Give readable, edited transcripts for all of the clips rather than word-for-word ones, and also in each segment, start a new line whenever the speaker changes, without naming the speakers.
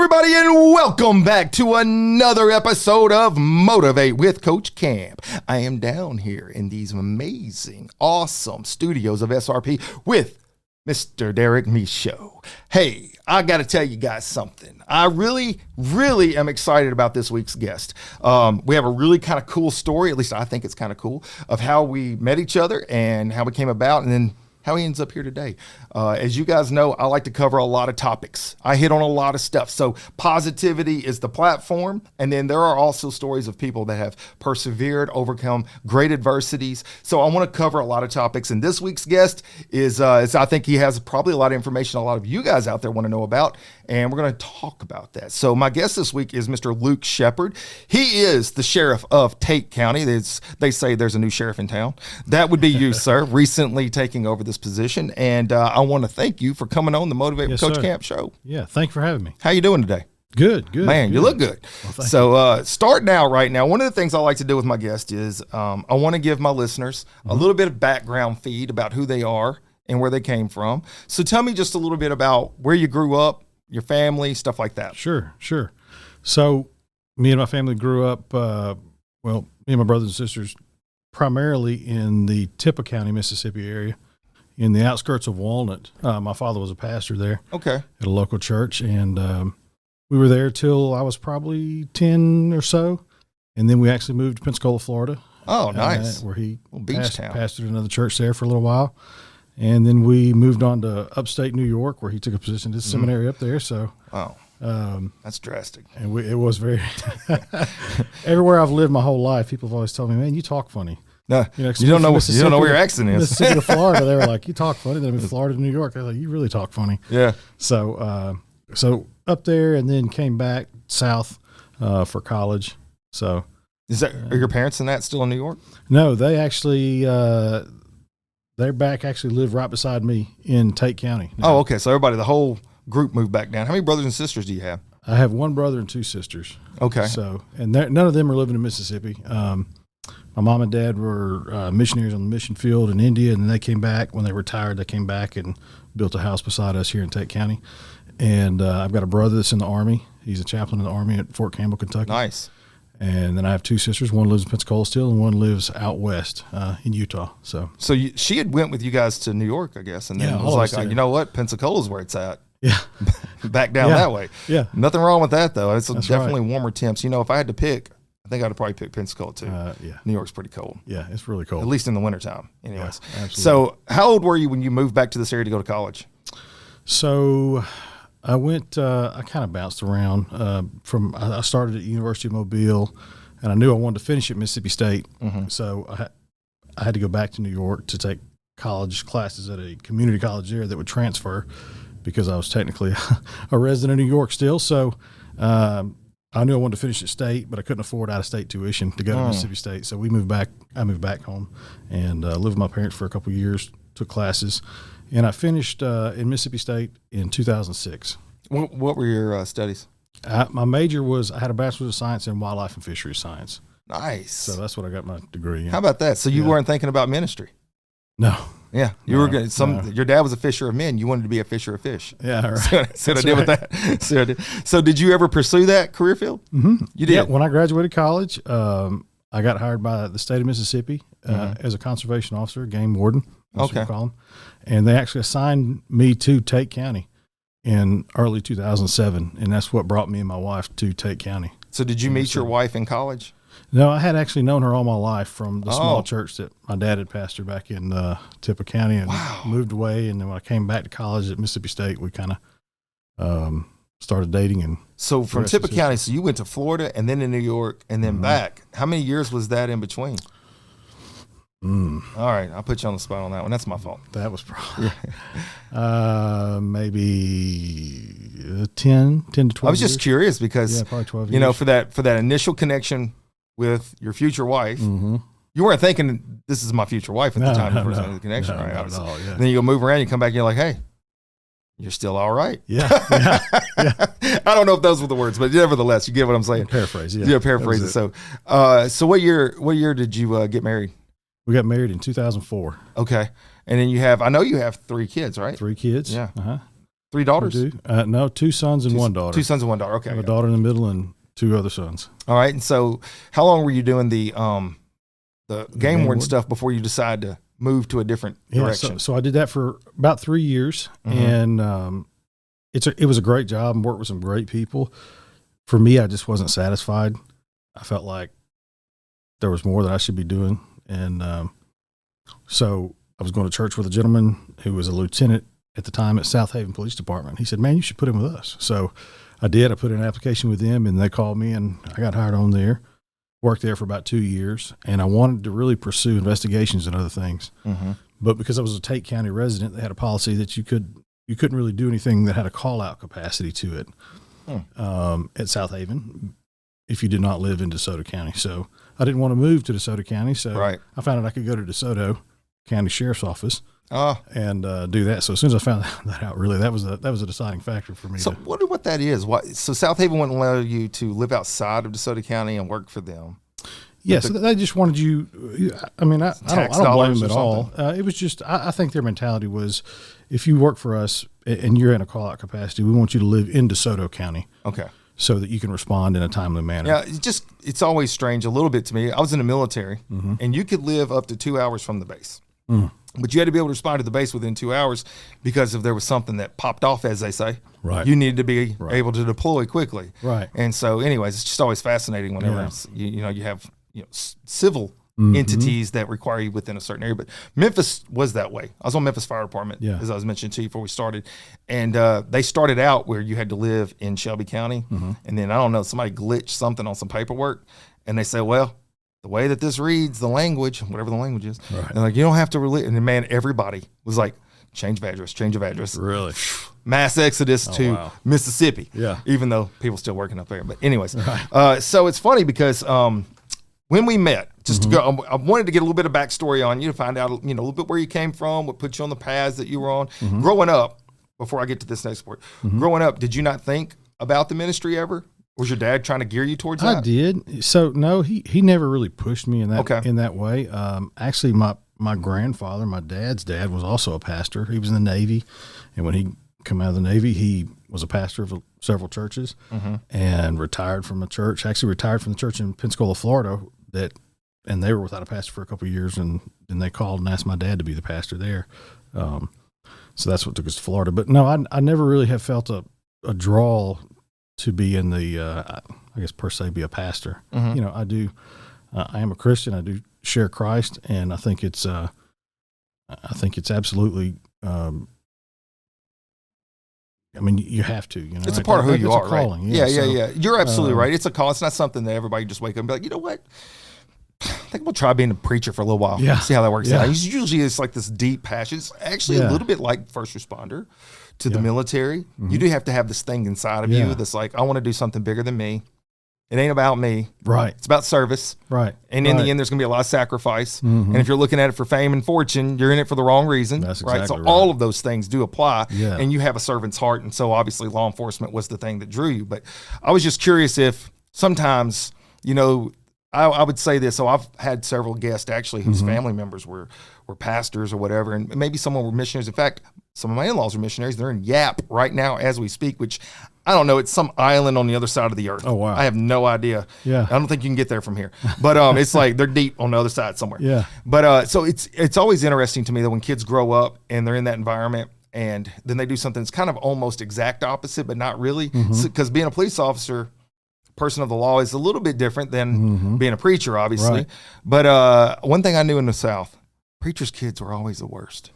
everybody, and welcome back to another episode of Motivate with Coach Camp. I am down here in these amazing, awesome studios of SRP with Mr. Derek Michaud. Hey, I got to tell you guys something. I really am excited about this week's guest. We have a really kind of cool story, at least I think it's kind of cool, of how we met each other and how we came about, and then how he ends up here today. As you guys know, I like to cover a lot of topics. I hit on a lot of stuff. So positivity is the platform. And then there are also stories of people that have persevered, overcome great adversities. So I want to cover a lot of topics. And this week's guest is I think he has probably a lot of information a lot of you guys out there want to know about. And we're going to talk about that. So my guest this week is Mr. Luke Shepard. He is the sheriff of Tate County. They say there's a new sheriff in town. That would be you, sir, recently taking over this position. And I want to thank you for coming on the Motivate with Coach Camp show.
Yeah, thank you for having me.
How you doing today?
Good.
Man,
good.
You look good.
Well,
so starting out right now, one of the things I like to do with my guests is I want to give my listeners a little bit of background feed about who they are and where they came from. So tell me just a little bit about where you grew up, your family, stuff like that.
Sure. So me and my family grew up, me and my brothers and sisters, primarily in the Tate County, Mississippi area, in the outskirts of Walnut. My father was a pastor there.
Okay.
At a local church, and we were there till I was probably 10 or so, and then we actually moved to Pensacola, Florida.
Oh, nice.
Where he
pastored
another church there for a little while. And then we moved on to upstate New York, where he took a position at the seminary up there. So,
wow, that's drastic.
And it was very. Everywhere I've lived my whole life, people have always told me, "Man, you talk funny."
No, you don't know where your accent is.
Mississippi to Florida, they were like, "You talk funny." Then I moved Florida to New York, they're like, "You really talk funny."
Yeah.
So up there, and then came back south for college. So,
are your parents in that still in New York?
No, they actually. They're back actually live right beside me in Tate County now.
Oh, okay. So the whole group moved back down. How many brothers and sisters do you have?
I have one brother and two sisters.
Okay.
So, and none of them are living in Mississippi. My mom and dad were missionaries on the mission field in India, and then they came back. When they retired, they came back and built a house beside us here in Tate County. And I've got a brother that's in the Army. He's a chaplain in the Army at Fort Campbell, Kentucky.
Nice.
And then I have two sisters. One lives in Pensacola still, and one lives out west in Utah. So
she had went with you guys to New York, I guess, and then it was like, you know what, Pensacola's where it's at.
Yeah,
back down that way.
Yeah,
nothing wrong with that though. It's
That's
definitely
right.
warmer temps. You know, if I had to pick, I think I'd probably pick Pensacola too.
Yeah,
New York's pretty cold.
Yeah, it's really cold,
at least in the wintertime. Anyways,
yeah, absolutely.
So how old were you when you moved back to this area to go to college?
So I went. I kind of bounced around. I started at University of Mobile. And I knew I wanted to finish at Mississippi State, so I had to go back to New York to take college classes at a community college there that would transfer, because I was technically a resident of New York still. So I knew I wanted to finish at State, but I couldn't afford out-of-state tuition to go to Mississippi State. So we moved back. I moved back home and lived with my parents for a couple of years, took classes, and I finished in Mississippi State in 2006.
What were your studies?
My major was, I had a Bachelor's of Science in Wildlife and Fisheries Science.
Nice.
So that's what I got my degree in.
How about that? So you weren't thinking about ministry?
No.
Yeah. You were good. Your dad was a fisher of men. You wanted to be a fisher of fish.
Yeah. Right.
So what I did with that. So did you ever pursue that career field?
Mm-hmm.
You did?
Yeah. When I graduated college, I got hired by the state of Mississippi as a conservation officer, game warden. That's what we call them. And they actually assigned me to Tate County in early 2007, and that's what brought me and my wife to Tate County.
So did you meet your wife in college?
No, I had actually known her all my life from the small church that my dad had pastored back in Tate County, and moved away. And then when I came back to college at Mississippi State, we kind of started dating. And
so from Tate County, so you went to Florida and then to New York and then back. How many years was that in between? All right, I'll put you on the spot on that one. That's my fault.
That was probably maybe 10 to 12
I was just curious because,
probably 12
years. For that initial connection with your future wife, you weren't thinking this is my future wife at the time of the connection, right?
Not at all, yeah.
Then you go move around, you come back, and you're like, hey, you're still all right.
Yeah.
I don't know if those were the words, but nevertheless, you get what I'm saying.
Paraphrase, yeah.
Yeah, paraphrase it. So what year did you get married?
We got married in 2004.
Okay. And then you have 3 kids, right?
3 kids.
Yeah. 3 daughters?
No, 2 sons and 1 daughter.
2 sons and 1 daughter. Okay.
I have a daughter in the middle and 2 other sons.
All right. And so how long were you doing the game warden stuff before you decide to move to a different direction?
So I did that for about 3 years, and it was a great job and worked with some great people. For me, I just wasn't satisfied. I felt like there was more that I should be doing. And so I was going to church with a gentleman who was a lieutenant at the time at South Haven Police Department. He said, "Man, you should put him with us." So I did. I put in an application with them, and they called me, and I got hired on there. Worked there for about 2 years, and I wanted to really pursue investigations and other things. But because I was a Tate County resident, they had a policy that you couldn't really do anything that had a call-out capacity to it at South Haven if you did not live in DeSoto County. So I didn't want to move to DeSoto County, so I found out I could go to DeSoto County Sheriff's Office and do that. So as soon as I found that out, really, that was a deciding factor for me.
So I wonder what that is. So South Haven wouldn't allow you to live outside of DeSoto County and work for them.
Yes, they just wanted you. I mean, I don't blame them at all. It was just I think their mentality was, if you work for us and you're in a call out capacity, we want you to live in DeSoto County. Okay. So that you can respond in a timely manner.
Yeah, it's always strange a little bit to me. I was in the military, and you could live up to 2 hours from the base. But you had to be able to respond to the base within 2 hours, because if there was something that popped off, as they say, you needed to be able to deploy quickly. And so anyways, it's just always fascinating whenever you have civil entities that require you within a certain area. But Memphis was that way. I was on Memphis Fire Department, as I was mentioning to you before we started. And they started out where you had to live in Shelby County. And then, I don't know, somebody glitched something on some paperwork. And they say, well, the way that this reads, the language, whatever the language is, they're like, you don't have to really. And then, man, everybody was like, change of address. Really? Mass exodus to Mississippi. Yeah. Even though people still working up there. But anyways, so it's funny because when we met, just to go, I wanted to get a little bit of backstory on you, to find out, a little bit where you came from, what put you on the paths that you were on. Growing up, before I get to this next part, growing up, did you not think about the ministry ever? Was your dad trying to gear you towards that?
I did. So no, he never really pushed me in that way. Actually, my grandfather, my dad's dad, was also a pastor. He was in the Navy, and when he came out of the Navy, he was a pastor of several churches and retired from a church. Actually, retired from the church in Pensacola, Florida. And they were without a pastor for a couple of years, and then they called and asked my dad to be the pastor there. So that's what took us to Florida. But no, I never really have felt a draw to be in the, I guess per se, be a pastor. I do. I am a Christian. I do share Christ, and I think it's absolutely. I mean, you have to.
It's a part of who you are, right? Yeah. You're absolutely right. It's a call. It's not something that everybody just wake up and be like, you know what? I think we'll try being a preacher for a little while. See how that works out. Usually it's like this deep passion. It's actually a little bit like first responder to the military. You do have to have this thing inside of you that's like, I want to do something bigger than me. It ain't about me. It's about service. And in the end, there's going to be a lot of sacrifice. And if you're looking at it for fame and fortune, you're in it for the wrong reason. That's exactly right. all of those things do apply. And you have a servant's heart. And so obviously law enforcement was the thing that drew you. But I was just curious if sometimes, I would say this. So I've had several guests actually whose family members were pastors or whatever, and maybe someone were missionaries. In fact, some of my in-laws are missionaries. They're in Yap right now as we speak, which I don't know. It's some island on the other side of the earth. Oh, wow. I have no idea. I don't think you can get there from here. But it's like they're deep on the other side somewhere. But so it's always interesting to me that when kids grow up and they're in that environment, and then they do something that's kind of almost exact opposite, but not really. Because being a police officer, person of the law, is a little bit different than being a preacher, obviously. But one thing I knew in the South, preachers' kids were always the worst.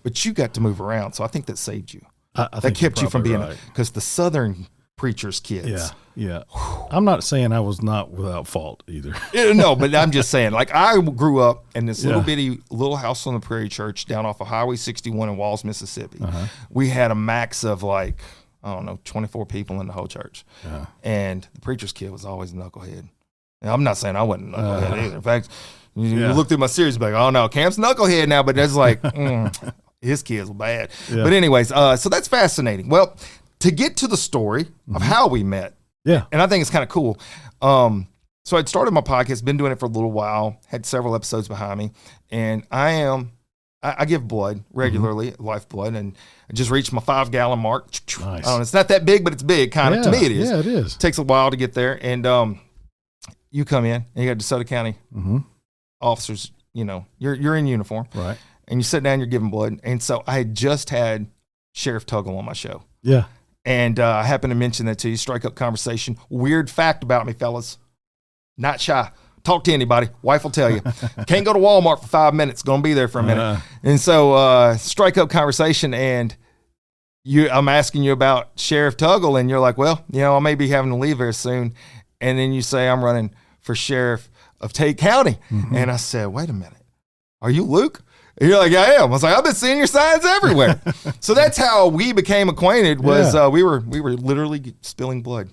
But you got to move around, so I think that saved you. I think kept you from being, because the Southern preachers' kids.
I'm not saying I was not without fault either.
No, but I'm just saying, like, I grew up in this little house on the prairie church down off of Highway 61 in Walls, Mississippi. We had a max of like, I don't know, 24 people in the whole church. And the preacher's kid was always a knucklehead. And I'm not saying I wasn't a knucklehead either. In fact, you look through my series, like, oh no, Camp's knucklehead now, but that's like, his kids were bad. But anyways, so that's fascinating. Well, to get to the story of how we met, and I think it's kind of cool. So I'd started my podcast, been doing it for a little while, had several episodes behind me, and I am I give blood regularly, lifeblood, and I just reached my 5-gallon mark.
Nice.
It's not that big, but it's big, kind of. To me, it is.
Yeah, it is.
It takes a while to get there. And you come in, and you got DeSoto County officers. You know, you're in uniform,
right?
And you sit down, you're giving blood. And so I had just had Sheriff Tuggle on my show.
Yeah.
And I happened to mention that to you. Strike up conversation. Weird fact about me, fellas. Not shy. Talk to anybody. Wife will tell you. Can't go to Walmart for 5 minutes. Going to be there for a minute. And so strike up conversation, and I'm asking you about Sheriff Tuggle, and you're like, well, you know, I may be having to leave very soon. And then you say, I'm running for sheriff of Tate County. And I said, wait a minute. Are you Luke? And you're like, I am. I was like, I've been seeing your signs everywhere. So that's how we became acquainted. Was we were literally spilling blood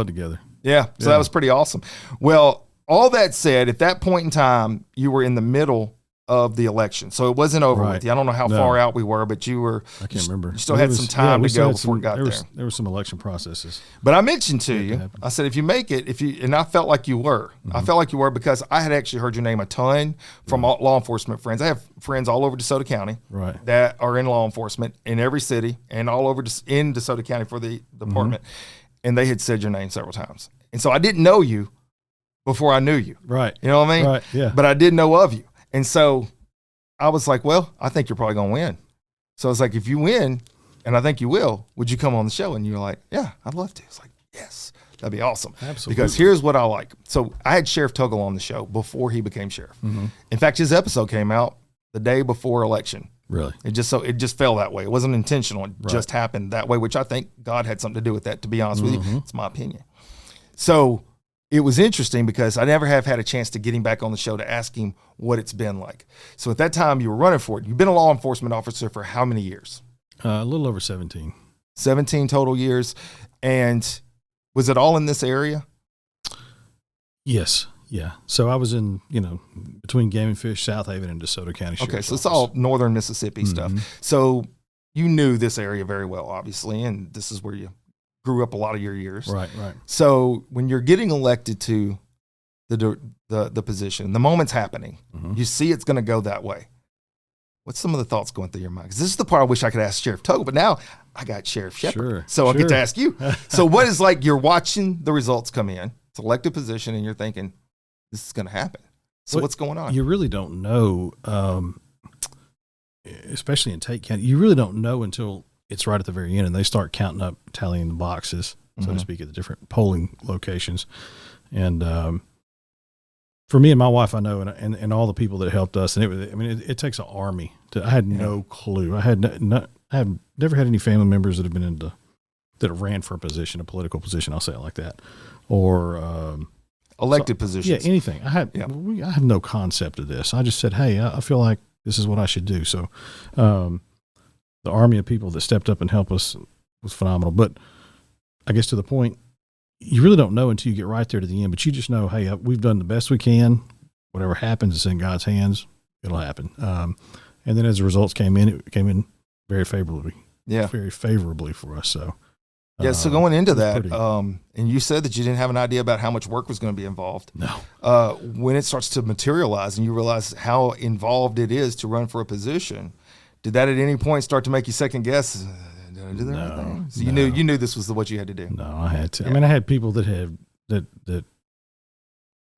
together.
Yeah. So that was pretty awesome. Well, all that said, at that point in time, you were in the middle of the election. So it wasn't over with you. I don't know how far out we were, but you were.
I can't remember.
You still had some time to go before it got there.
There were some election processes.
But I mentioned to you, I said, if you make it, and I felt like you were. I felt like you were because I had actually heard your name a ton from law enforcement friends. I have friends all over DeSoto County that are in law enforcement in every city and all over in DeSoto County for the department. And they had said your name several times. And so I didn't know you before I knew you.
Right.
You know what I mean?
Right. Yeah.
But I did know of you. And so I was like, well, I think you're probably going to win. So I was like, if you win, and I think you will, would you come on the show? And you were like, yeah, I'd love to. It's like, yes, that'd be awesome.
Absolutely.
Because here's what I like. So I had Sheriff Tuggle on the show before he became sheriff. In fact, his episode came out the day before election.
Really?
It just fell that way. It wasn't intentional. It just happened that way, which I think God had something to do with that, to be honest with you. It's my opinion. So it was interesting because I never have had a chance to get him back on the show to ask him what it's been like. So at that time you were running for it. You've been a law enforcement officer for how many years?
A little over 17.
17 total years. And was it all in this area?
Yes. Yeah. So I was in, between Game and Fish, South Haven, and DeSoto County Sheriff's
Okay, so it's
Office.
all northern Mississippi stuff. So you knew this area very well, obviously, and this is where you grew up a lot of your years.
Right.
So when you're getting elected to the position, the moment's happening, you see it's going to go that way. What's some of the thoughts going through your mind? Because this is the part I wish I could ask Sheriff Tuggle, but now I got Sheriff Shepard. So I'll get to ask you. So what is like, you're watching the results come in, it's an elected position, and you're thinking, this is going to happen. So what's going on? You
really don't know, especially in Tate County, you really don't know until it's right at the very end and they start counting up, tallying the boxes, so to speak, at the different polling locations. And for me and my wife, I know, and all the people that helped us, and it takes an army. I had no clue. I had never had any family members that have been that ran for a position, a political position. I'll say it like that, or
elected positions.
Yeah, anything. I had no concept of this. I just said, hey, I feel like this is what I should do. So the army of people that stepped up and helped us was phenomenal. But I guess to the point, you really don't know until you get right there to the end. But you just know, hey, we've done the best we can. Whatever happens, it's in God's hands. It'll happen. And then as the results came in, it came in very favorably. Yeah. Very favorably for us. So.
Yeah, so going into that, and you said that you didn't have an idea about how much work was going to be involved.
No.
When it starts to materialize and you realize how involved it is to run for a position, did that at any point start to make you second guess? Did I do the right thing? So you knew this was what you had to do.
No, I had to. Yeah. I had people that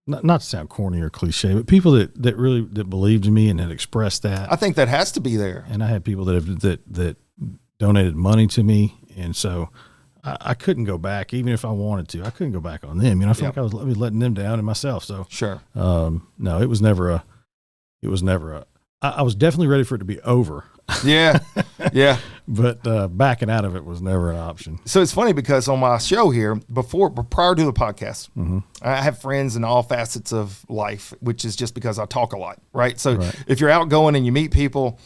not to sound corny or cliche, but people that really believed in me and had expressed that.
I think that has to be there.
And I had people that donated money to me, and so I couldn't go back, even if I wanted to. I couldn't go back on them. I feel like I was letting them down and myself. So
sure.
No, it was never I was definitely ready for it to be over.
Yeah. Yeah.
But backing out of it was never an option.
So it's funny because on my show here, prior to the podcast, I have friends in all facets of life, which is just because I talk a lot, right? So if you're outgoing and you meet people,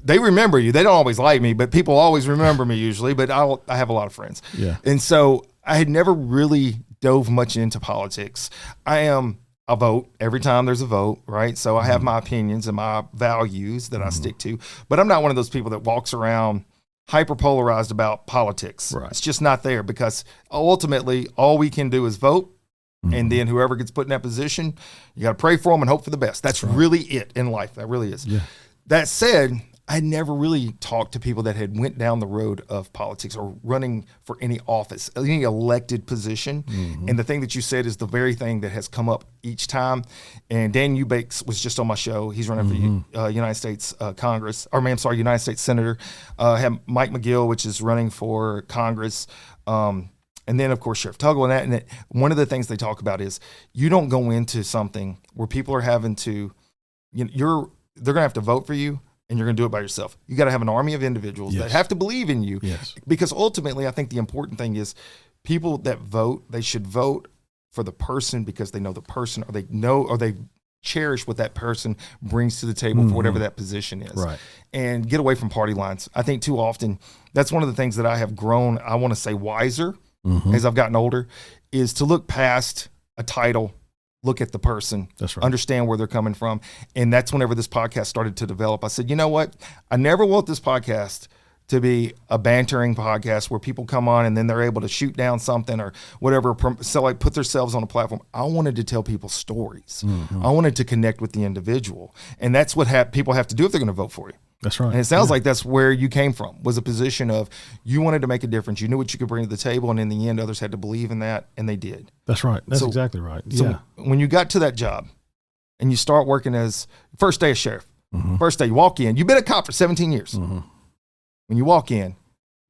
they remember you. They don't always like me, but people always remember me usually. But I have a lot of friends.
Yeah.
And so I had never really dove much into politics. I vote every time there's a vote, right? So I have my opinions and my values that I stick to. But I'm not one of those people that walks around hyper-polarized about politics.
Right.
It's just not there because ultimately all we can do is vote. And then whoever gets put in that position, you got to pray for them and hope for the best. That's really it in life. That really is.
Yeah.
that said, I never really talked to people that had went down the road of politics or running for any office, any elected position. And the thing that you said is the very thing that has come up each time. And Dan Eubanks was just on my show. He's running for United States United States Senator. Have Mike McGill, which is running for Congress. And then, of course, Sheriff Tuggle. And one of the things they talk about is you don't go into something where people are having to, they're going to have to vote for you. And you're going to do it by yourself. You got to have an army of individuals that have to believe in you. Because ultimately, I think the important thing is people that vote, they should vote for the person because they know the person, or they cherish what that person brings to the table for whatever that position is.
Right.
And get away from party lines. I think too often, that's one of the things that I have grown, I want to say wiser as I've gotten older, is to look past a title, look at the person,
that's right,
understand where they're coming from. And that's whenever this podcast started to develop. I said, you know what? I never want this podcast to be a bantering podcast where people come on and then they're able to shoot down something or whatever, put themselves on a platform. I wanted to tell people stories. I wanted to connect with the individual. And that's what people have to do if they're going to vote for you.
That's right.
And it sounds like that's where you came from, was a position of you wanted to make a difference. You knew what you could bring to the table, and in the end, others had to believe in that, and they did.
That's right. That's exactly right.
So when you got to that job and you start working as first day as sheriff, first day you walk in, you've been a cop for 17 years. When you walk in,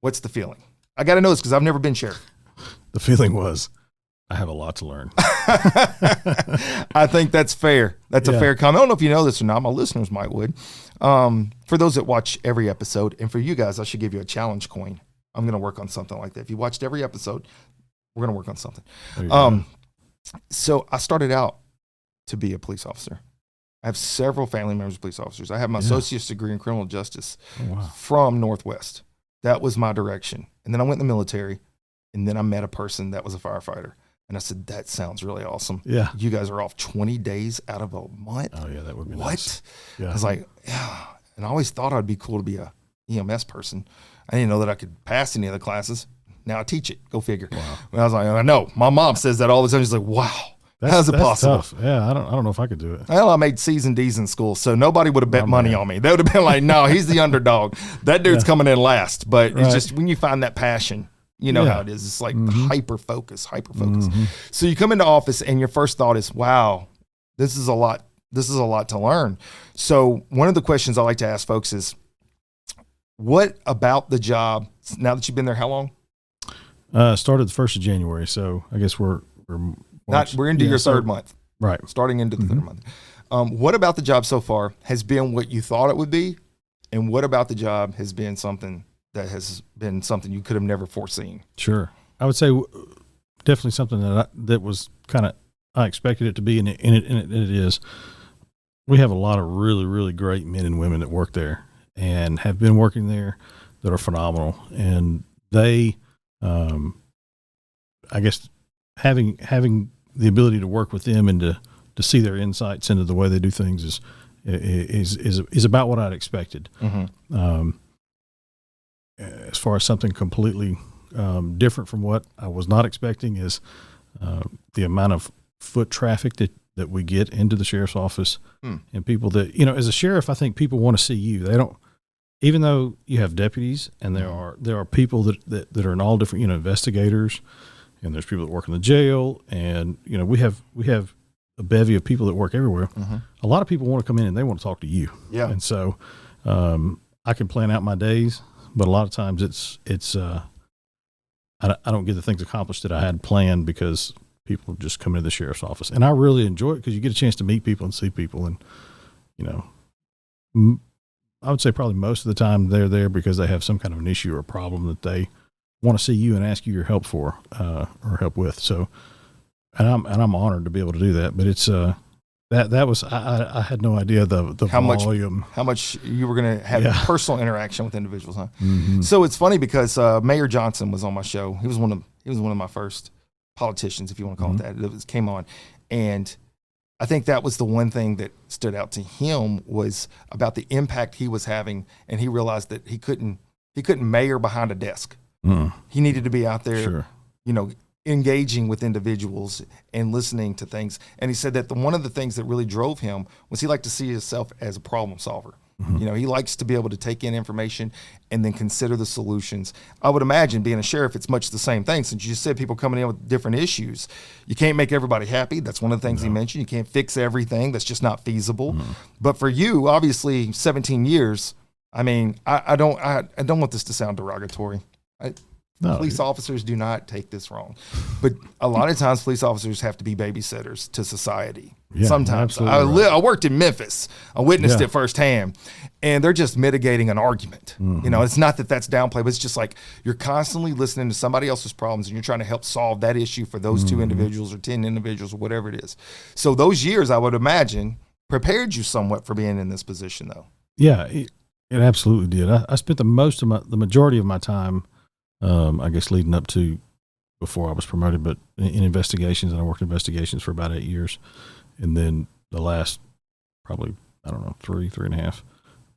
what's the feeling? I got to know this because I've never been sheriff.
The feeling was, I have a lot to learn.
I think that's fair. That's a fair comment. I don't know if you know this or not. My listeners might would. For those that watch every episode, and for you guys, I should give you a challenge coin. I'm going to work on something like that. If you watched every episode, we're going to work on something. So I started out to be a police officer. I have several family members of police officers. I have my associate's degree in criminal justice from Northwest. That was my direction. And then I went in the military, and then I met a person that was a firefighter. And I said, that sounds really awesome. Yeah. You guys are off 20 days out of a month.
Oh, yeah, that would be
nice.
What?
Yeah. I was like, yeah. And I always thought I'd be cool to be a EMS person. I didn't know that I could pass any of the classes. Now I teach it. Go figure. Wow. And I was like, I know. My mom says that all the time. She's like, wow. How's it possible?
Tough. Yeah, I don't know if I could do it.
Well, I made C's and D's in school, so nobody would have bet money on me. They would have been like, no, he's the underdog. That dude's coming in last. But it's just when you find that passion, you know how it is. It's like hyper focus. So you come into office and your first thought is, wow, this is a lot. This is a lot to learn. So one of the questions I like to ask folks is, what about the job, now that you've been there, how long?
Started the 1st of January. So I guess we're
into your third month.
Right.
Starting into the third month. What about the job so far has been what you thought it would be? And what about the job has been something you could have never foreseen?
Sure. I would say definitely something that was kind of, I expected it to be, and it is. We have a lot of really, really great men and women that work there and have been working there that are phenomenal. And they, I guess, having the ability to work with them and to see their insights into the way they do things is about what I'd expected. As far as something completely different from what I was not expecting is the amount of foot traffic that we get into the sheriff's office and people that, as a sheriff, I think people want to see you. They don't, even though you have deputies and there are people that are in all different, investigators, and there's people that work in the jail, and we have a bevy of people that work everywhere. A lot of people want to come in and they want to talk to you. Yeah. And so I can plan out my days, but a lot of times it's I don't get the things accomplished that I had planned because people just come into the sheriff's office, and I really enjoy it because you get a chance to meet people and see people, and I would say probably most of the time they're there because they have some kind of an issue or a problem that they want to see you and ask you your help for, or help with. So, and I'm honored to be able to do that, but it's, that was, I had no idea the volume.
How much you were going to have personal interaction with individuals, huh? So it's funny because, Mayor Johnson was on my show. He was one of my first politicians, if you want to call it that came on. And I think that was the one thing that stood out to him was about the impact he was having. And he realized that he couldn't mayor behind a desk. He needed to be out there, engaging with individuals and listening to things. And he said that one of the things that really drove him was he liked to see himself as a problem solver. You know, he likes to be able to take in information and then consider the solutions. I would imagine being a sheriff, it's much the same thing. Since you just said people coming in with different issues, you can't make everybody happy. That's one of the things he mentioned. You can't fix everything. That's just not feasible. But for you, obviously 17 years, I mean, I don't want this to sound derogatory. Police officers do not take this wrong, but a lot of times police officers have to be babysitters to society. Yeah, sometimes I worked in Memphis. I witnessed it firsthand, and they're just mitigating an argument. You know, it's not that that's downplay, but it's just like you're constantly listening to somebody else's problems and you're trying to help solve that issue for those 2 individuals or 10 individuals or whatever it is. So those years, I would imagine, prepared you somewhat for being in this position, though.
Yeah, it absolutely did. I spent the majority of my time, I guess, leading up to before I was promoted, but in investigations, and I worked in investigations for about 8 years. And then the last probably, I don't know, three and a half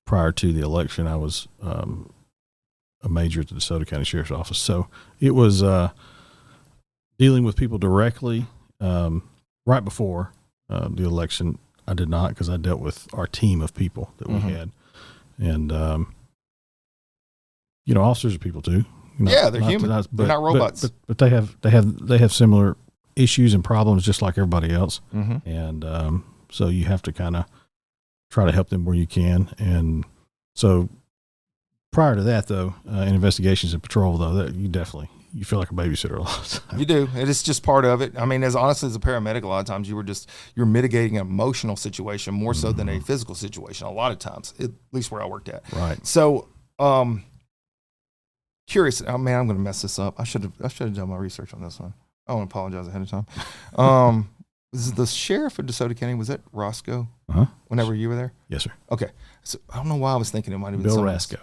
prior to the election, I was a major at the DeSoto County Sheriff's Office. So it was dealing with people directly. Right before the election, I did not, because I dealt with our team of people that we had. And, you know, officers are people too.
They're human. They're not robots.
But they have similar issues and problems just like everybody else. And so you have to kind of try to help them where you can. And so prior to that, though, in investigations and patrol, though, you feel like a babysitter a lot of times.
You do. It's just part of it. I mean, as honestly as a paramedic, a lot of times you're mitigating an emotional situation more so than a physical situation. A lot of times, at least where I worked at.
Right.
So, curious. Oh man, I'm going to mess this up. I should have done my research on this one. I want to apologize ahead of time. Was the sheriff of DeSoto County, was that Roscoe? Whenever you were there?
Yes, sir.
Okay. So I don't know why I was thinking it might have been
Bill Roscoe.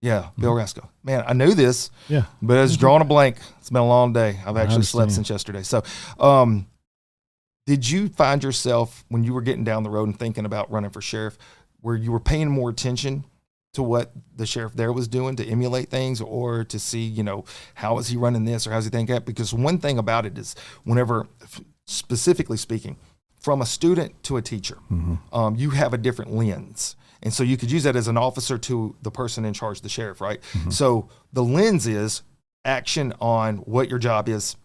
Yeah, Bill Roscoe. Man, I knew this. Yeah. But it's drawing a blank. It's been a long day. I've actually slept since yesterday. So, did you find yourself when you were getting down the road and thinking about running for sheriff, where you were paying more attention to what the sheriff there was doing to emulate things, or to see, you know, how is he running this or how's he thinking that? Because one thing about it is whenever, specifically speaking, from a student to a teacher, you have a different lens. And so you could use that as an officer to the person in charge, the sheriff, right? So the lens is action on what your job is.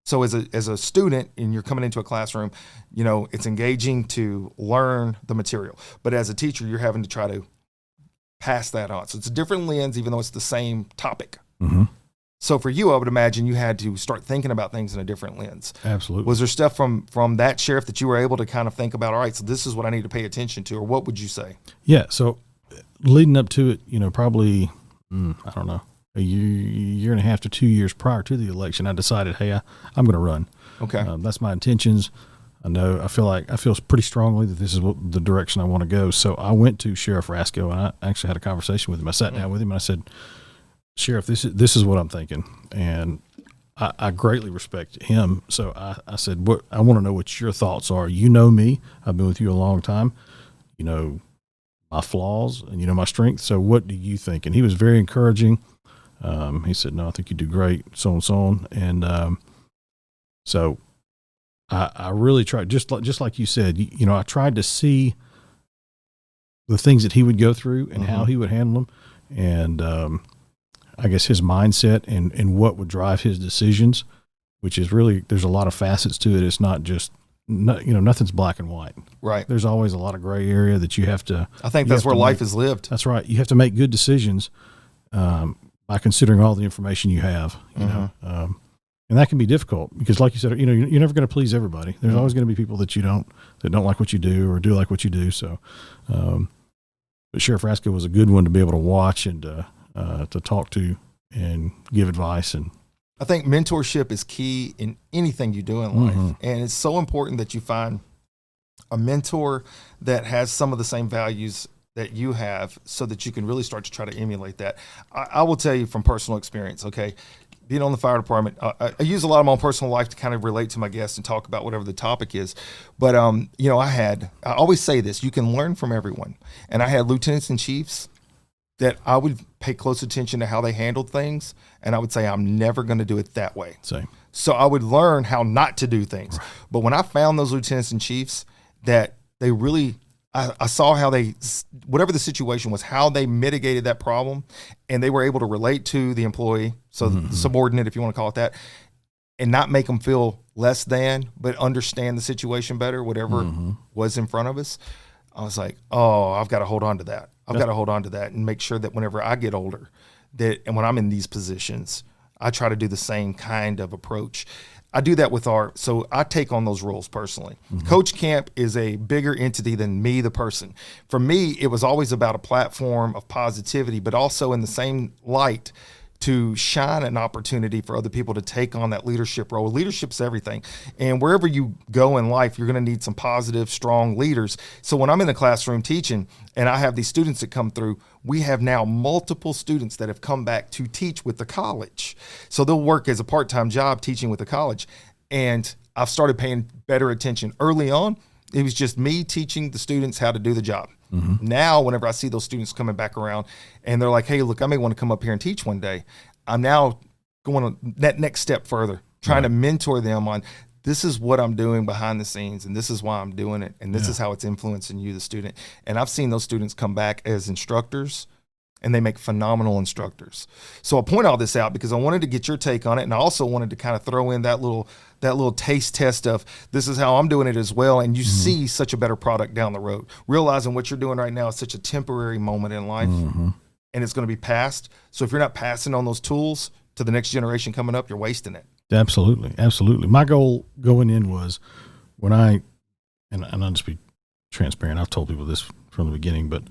So as a student and you're coming into a classroom, you know, it's engaging to learn the material. But as a teacher, you're having to try to pass that on. So it's a different lens, even though it's the same topic. So for you, I would imagine you had to start thinking about things in a different lens.
Absolutely.
Was there stuff from that sheriff that you were able to kind of think about, all right, so this is what I need to pay attention to, or what would you say?
Yeah. So leading up to it, you know, probably, I don't know, a year and a half to 2 years prior to the election, I decided, hey, I'm going to run.
Okay.
That's my intentions. I feel pretty strongly that this is the direction I want to go. So I went to Sheriff Roscoe, and I actually had a conversation with him. I sat down with him and I said, Sheriff, this is what I'm thinking. And I greatly respect him. So I said, I want to know what your thoughts are. You know me. I've been with you a long time. You know my flaws and you know my strengths. So what do you think? And he was very encouraging. He said, no, I think you do great, so and so on. And so I really tried, just like you said, you know, I tried to see the things that he would go through and how he would handle them. And I guess his mindset and what would drive his decisions, which is really, there's a lot of facets to it. It's not just, nothing's black and white.
Right.
There's always a lot of gray area that you have to.
I think that's where life is lived.
That's right. You have to make good decisions by considering all the information you have, you know. And that can be difficult because, like you said, you know, you're never going to please everybody. There's always going to be people that don't like what you do or do like what you do. So, but Sheriff Roscoe was a good one to be able to watch and to talk to and give advice. And
I think mentorship is key in anything you do in life. And it's so important that you find a mentor that has some of the same values that you have so that you can really start to try to emulate that. I will tell you from personal experience, okay, being on the fire department, I use a lot of my own personal life to kind of relate to my guests and talk about whatever the topic is. But, you know, I always say this, you can learn from everyone. And I had lieutenants and chiefs that I would pay close attention to how they handled things. And I would say, I'm never going to do it that way.
Same.
So I would learn how not to do things. Right. But when I found those lieutenants and chiefs that they really I saw how they, whatever the situation was, how they mitigated that problem, and they were able to relate to the employee, so the subordinate, if you want to call it that, and not make them feel less than, but understand the situation better, whatever was in front of us. I was like, oh, I've got to hold on to that. I've got to hold on to that and make sure that whenever I get older, and when I'm in these positions, I try to do the same kind of approach. I do that with so I take on those roles personally. Coach Camp is a bigger entity than me, the person. For me, it was always about a platform of positivity, but also in the same light to shine an opportunity for other people to take on that leadership role. Leadership's everything. And wherever you go in life, you're going to need some positive, strong leaders. So when I'm in the classroom teaching and I have these students that come through, we have now multiple students that have come back to teach with the college. So they'll work as a part-time job teaching with the college. And I've started paying better attention. Early on, it was just me teaching the students how to do the job. Now, whenever I see those students coming back around and they're like, hey, look, I may want to come up here and teach one day, I'm now going that next step further, trying to mentor them on this is what I'm doing behind the scenes, and this is why I'm doing it, and this is how it's influencing you, the student. And I've seen those students come back as instructors, and they make phenomenal instructors. So I point all this out because I wanted to get your take on it, and I also wanted to kind of throw in that little taste test of this is how I'm doing it as well, and you see such a better product down the road. Realizing what you're doing right now is such a temporary moment in life, and it's going to be passed. So if you're not passing on those tools to the next generation coming up, you're wasting it.
Absolutely, absolutely. My goal going in was when and I'll just be transparent, I've told people this from the beginning, but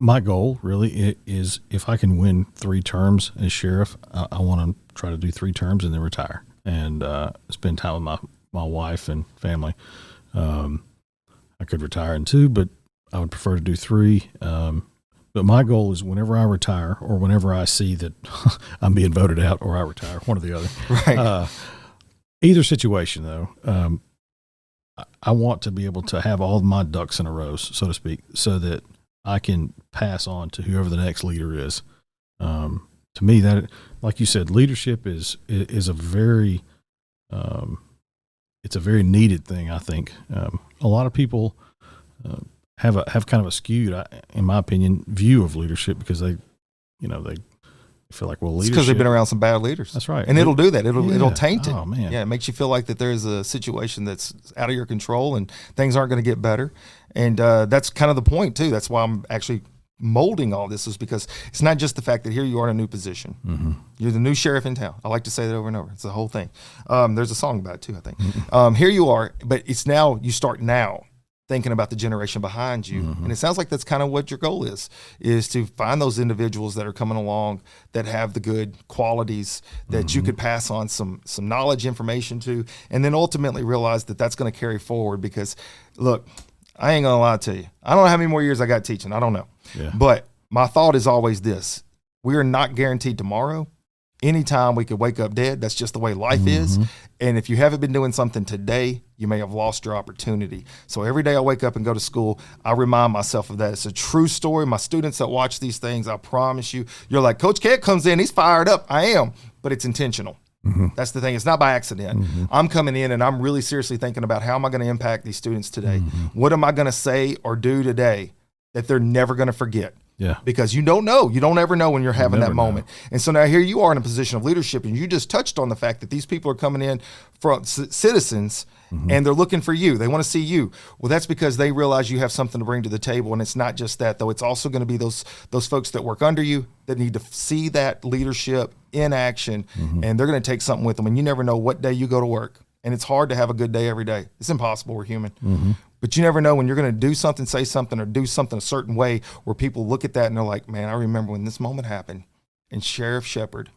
my goal really is if I can win 3 terms as sheriff, I want to try to do 3 terms and then retire and spend time with my wife and family. I could retire in 2, but I would prefer to do 3. But my goal is whenever I retire or whenever I see that I'm being voted out or I retire, one or the other.
Right.
Either situation, though, I want to be able to have all of my ducks in a row, so to speak, so that I can pass on to whoever the next leader is. To me, that, like you said, leadership is a very, it's a very needed thing. I think a lot of people have kind of a skewed, in my opinion, view of leadership because they feel like, well, leadership.
It's because they've been around some bad leaders.
That's right,
and it'll do that. It'll taint it.
Oh man,
yeah, it makes you feel like that there's a situation that's out of your control and things aren't going to get better. And that's kind of the point too. That's why I'm actually molding all this, is because it's not just the fact that here you are in a new position. You're the new sheriff in town. I like to say that over and over. It's the whole thing. There's a song about it too, I think. Here you are, but it's now, you start now thinking about the generation behind you. And it sounds like that's kind of what your goal is to find those individuals that are coming along that have the good qualities that you could pass on some knowledge, information to, and then ultimately realize that that's going to carry forward. Because look, I ain't gonna lie to you, I don't know how many more years I got teaching. I don't know. But my thought is always this: we are not guaranteed tomorrow. Anytime we could wake up dead. That's just the way life is. And if you haven't been doing something today, you may have lost your opportunity. So every day I wake up and go to school, I remind myself of that. It's a true story. My students that watch these things, I promise you, you're like, Coach Kent comes in, he's fired up. I am, but it's intentional. That's the thing. It's not by accident. I'm coming in and I'm really seriously thinking about how am I going to impact these students today? What am I going to say or do today that they're never going to forget? Because you don't know. You don't ever know when you're having that moment. And so now here you are in a position of leadership, and you just touched on the fact that these people are coming in from citizens and they're looking for you. They want to see you. Well, that's because they realize you have something to bring to the table. And it's not just that, though. It's also going to be those folks that work under you that need to see that leadership in action, and they're going to take something with them. And you never know what day you go to work. And it's hard to have a good day every day. It's impossible. We're human. But you never know when you're going to do something, say something, or do something a certain way where people look at that and they're like, man, I remember when this moment happened and Sheriff Shepard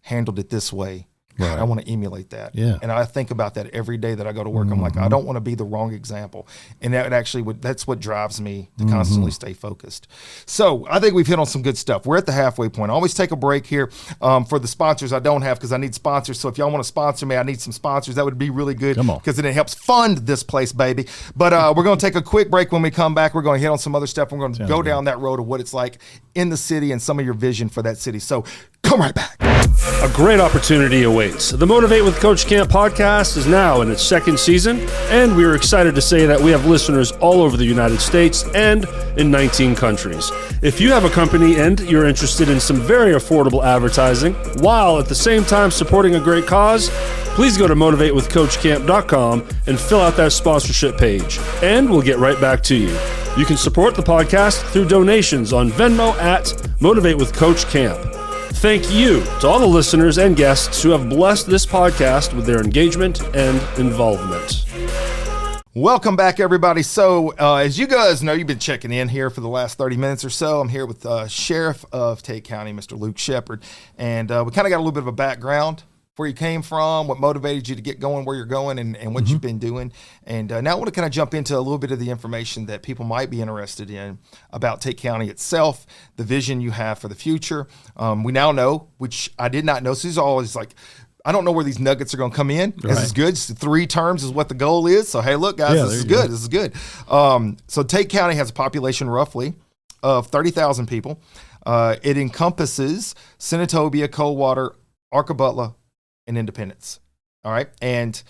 handled it this way. God, I want to emulate that. And I think about that every day that I go to work. I'm like, I don't want to be the wrong example. And that that's what drives me to constantly stay focused. So I think we've hit on some good stuff. We're at the halfway point. I always take a break here for the sponsors I don't have, because I need sponsors. So if y'all want to sponsor me, I need some sponsors. That would be really good, because then it helps fund this place, baby. But we're going to take a quick break. When we come back, we're going to hit on some other stuff. We're going to go down that road of what it's like in the city and some of your vision for that city. So come come right back.
A great opportunity awaits. The Motivate with Coach Camp podcast is now in its second season, and we are excited to say that we have listeners all over the United States and in 19 countries. If you have a company and you're interested in some very affordable advertising, while at the same time supporting a great cause, please go to motivatewithcoachcamp.com and fill out that sponsorship page, and we'll get right back to you. You can support the podcast through donations on Venmo at Motivate with Coach Camp. Thank you to all the listeners and guests who have blessed this podcast with their engagement and involvement.
Welcome back, everybody. So, as you guys know, you've been checking in here for the last 30 minutes or so. I'm here with Sheriff of Tate County, Mr. Luke Shepard, and we kind of got a little bit of a background, where you came from, what motivated you to get going where you're going, and what you've been doing. And now I want to kind of jump into a little bit of the information that people might be interested in about Tate County itself, the vision you have for the future. We now know, which I did not know, so these are always like, I don't know where these nuggets are going to come in. Right. This is good. Just 3 terms is what the goal is. So, hey, look, guys, this is good. This is good. So Tate County has a population roughly of 30,000 people. It encompasses Senatobia, Coldwater, Arca-Butler, and Independence. All right. And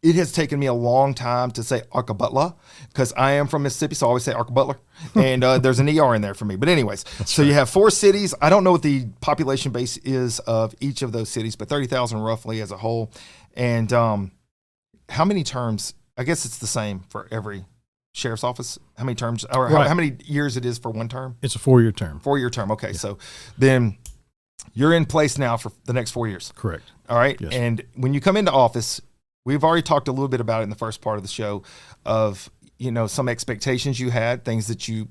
it has taken me a long time to say Arca-Butler because I am from Mississippi, so I always say Arca-Butler. And there's an ER in there for me. But anyways, so you have 4 cities. I don't know what the population base is of each of those cities, but 30,000 roughly as a whole. And how many terms? I guess it's the same for every sheriff's office. How many terms, or how many years it is for one term?
It's a 4-year term.
4-year term. Okay. Yeah. So then you're in place now for the next 4 years.
Correct.
All right.
Yes.
And when you come into office, we've already talked a little bit about it in the first part of the show of, some expectations you had, things that you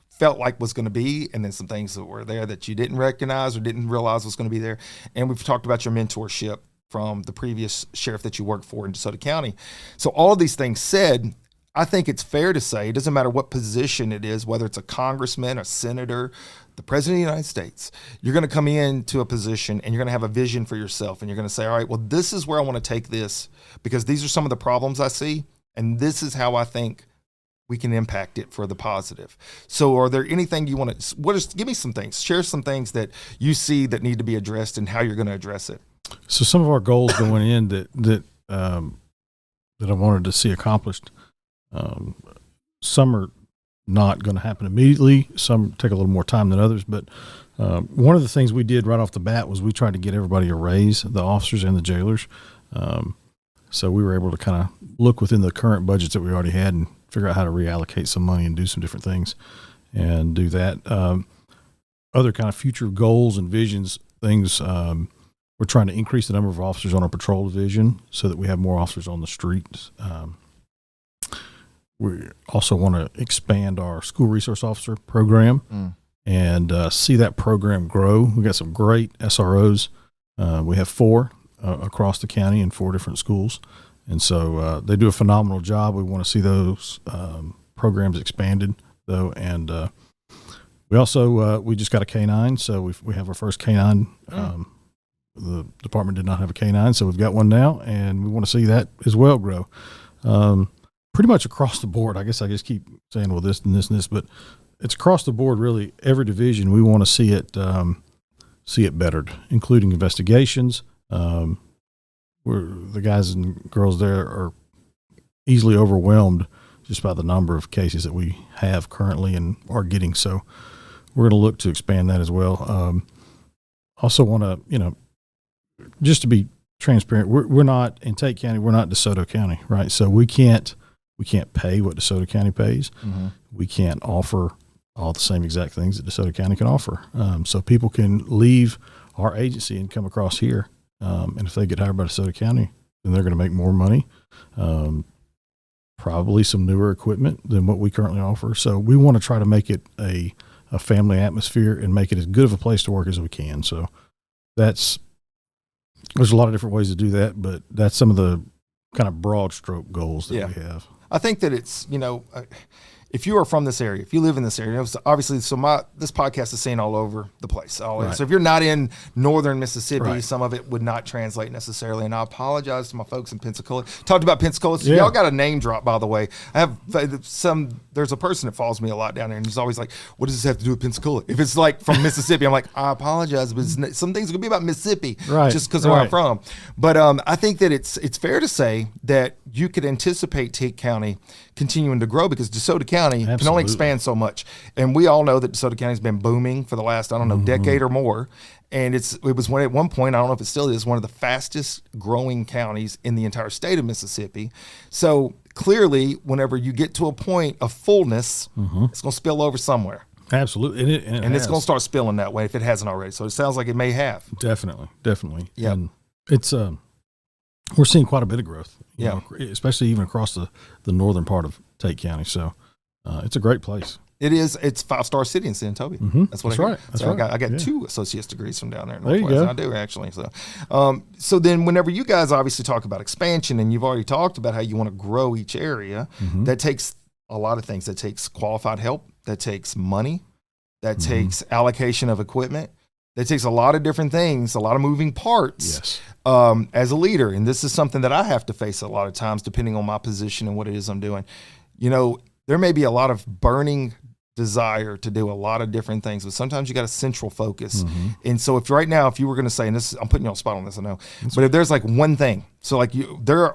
felt like was going to be, and then some things that were there that you didn't recognize or didn't realize was going to be there. And we've talked about your mentorship from the previous sheriff that you worked for in DeSoto County. So all of these things said, I think it's fair to say it doesn't matter what position it is, whether it's a congressman, a senator, the president of the United States, you're going to come into a position and you're going to have a vision for yourself. And you're going to say, all right, well, this is where I want to take this because these are some of the problems I see. And this is how I think we can impact it for the positive. So are there anything you want to, give me some things, share some things that you see that need to be addressed and how you're going to address it.
So some of our goals going in that I wanted to see accomplished, some are not going to happen immediately. Some take a little more time than others. But one of the things we did right off the bat was we tried to get everybody a raise, the officers and the jailers. So we were able to kind of look within the current budgets that we already had and figure out how to reallocate some money and do some different things and do that. Other kind of future goals and visions, things, we're trying to increase the number of officers on our patrol division so that we have more officers on the streets. We also want to expand our school resource officer program and see that program grow. We got some great SROs. We have 4 across the county in 4 different schools. And so they do a phenomenal job. We want to see those programs expanded, though. And we also we just got a K-9, so we have our first K-9. The department did not have a K-9, so we've got one now, and we want to see that as well grow. Pretty much across the board. I guess I just keep saying, well, this and this and this, but it's across the board, really. Every division, we want to see it bettered, including investigations. The guys and girls there are easily overwhelmed just by the number of cases that we have currently and are getting. So we're going to look to expand that as well. Also want to, just to be transparent, we're not in Tate County. We're not DeSoto County, right? So we can't pay what DeSoto County pays. Mm-hmm. We can't offer all the same exact things that DeSoto County can offer. So people can leave our agency and come across here. And if they get hired by DeSoto County, then they're going to make more money, probably some newer equipment than what we currently offer. So we want to try to make it a family atmosphere and make it as good of a place to work as we can. So there's a lot of different ways to do that, but that's some of the kind of broad stroke goals that we have.
I think that it's, if you are from this area, if you live in this area, obviously, this podcast is seen all over the place.
Right.
So if you're not in northern Mississippi,
Right.
some of it would not translate necessarily. And I apologize to my folks in Pensacola. Talked about Pensacola. So
Yeah.
y'all got a name drop, by the way. There's a person that follows me a lot down there, and he's always like, what does this have to do with Pensacola? If it's like from Mississippi, I'm like, I apologize, but some things are going to be about Mississippi
Right.
just because of where I'm
Right.
from. But I think that it's fair to say that you could anticipate Tate County continuing to grow because DeSoto County can only
Absolutely.
expand so much. And we all know that DeSoto County has been booming for the last, I don't know, decade or more. And it was at one point, I don't know if it still is, one of the fastest growing counties in the entire state of Mississippi. So clearly, whenever you get to a point of fullness, it's going to spill over somewhere.
Absolutely.
And it's going to start spilling that way if it hasn't already. So it sounds like it may have.
Definitely.
Yep.
And it's we're seeing quite a bit of growth. you
Yeah.
know, especially even across the northern part of Tate County. So it's a great place.
It is. It's 5-star city in San Antonio.
Mhm.
That's what
That's
I hear.
right. That's
So
right.
I got
Yeah.
2 associate's degrees from down there in
There you
Northwest.
go.
I do actually. So then whenever you guys obviously talk about expansion, and you've already talked about how you want to grow each area,
Mhm.
that takes a lot of things. That takes qualified help. That takes money. That takes allocation of equipment. That takes a lot of different things, a lot of moving parts.
Yes.
As a leader, and this is something that I have to face a lot of times, depending on my position and what it is I'm doing. You know, there may be a lot of burning desire to do a lot of different things, but sometimes you got a central focus. And so if right now, if you were going to say, and this, I'm putting you on the spot on this, I know, but if there's like one thing, so like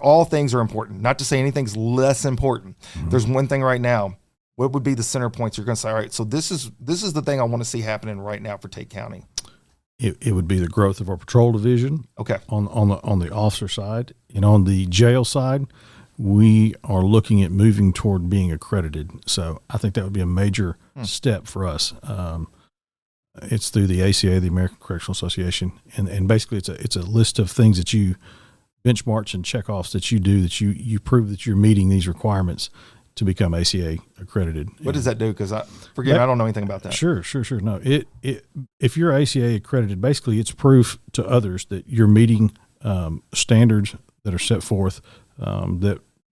all things are important, not to say anything's less important. There's one thing right now. What would be the center points you're going to say, all right, so this is the thing I want to see happening right now for Tate County?
It would be the growth of our patrol division.
Okay.
On the officer side, and on the jail side, we are looking at moving toward being accredited. So I think that would be a major step for us. It's through the ACA, the American Correctional Association, and basically it's a list of things that you benchmarks and checkoffs that you do that you prove that you're meeting these requirements to become ACA accredited.
What does that do? Because I don't know anything about that.
Sure. No, if you're ACA accredited, basically it's proof to others that you're meeting standards that are set forth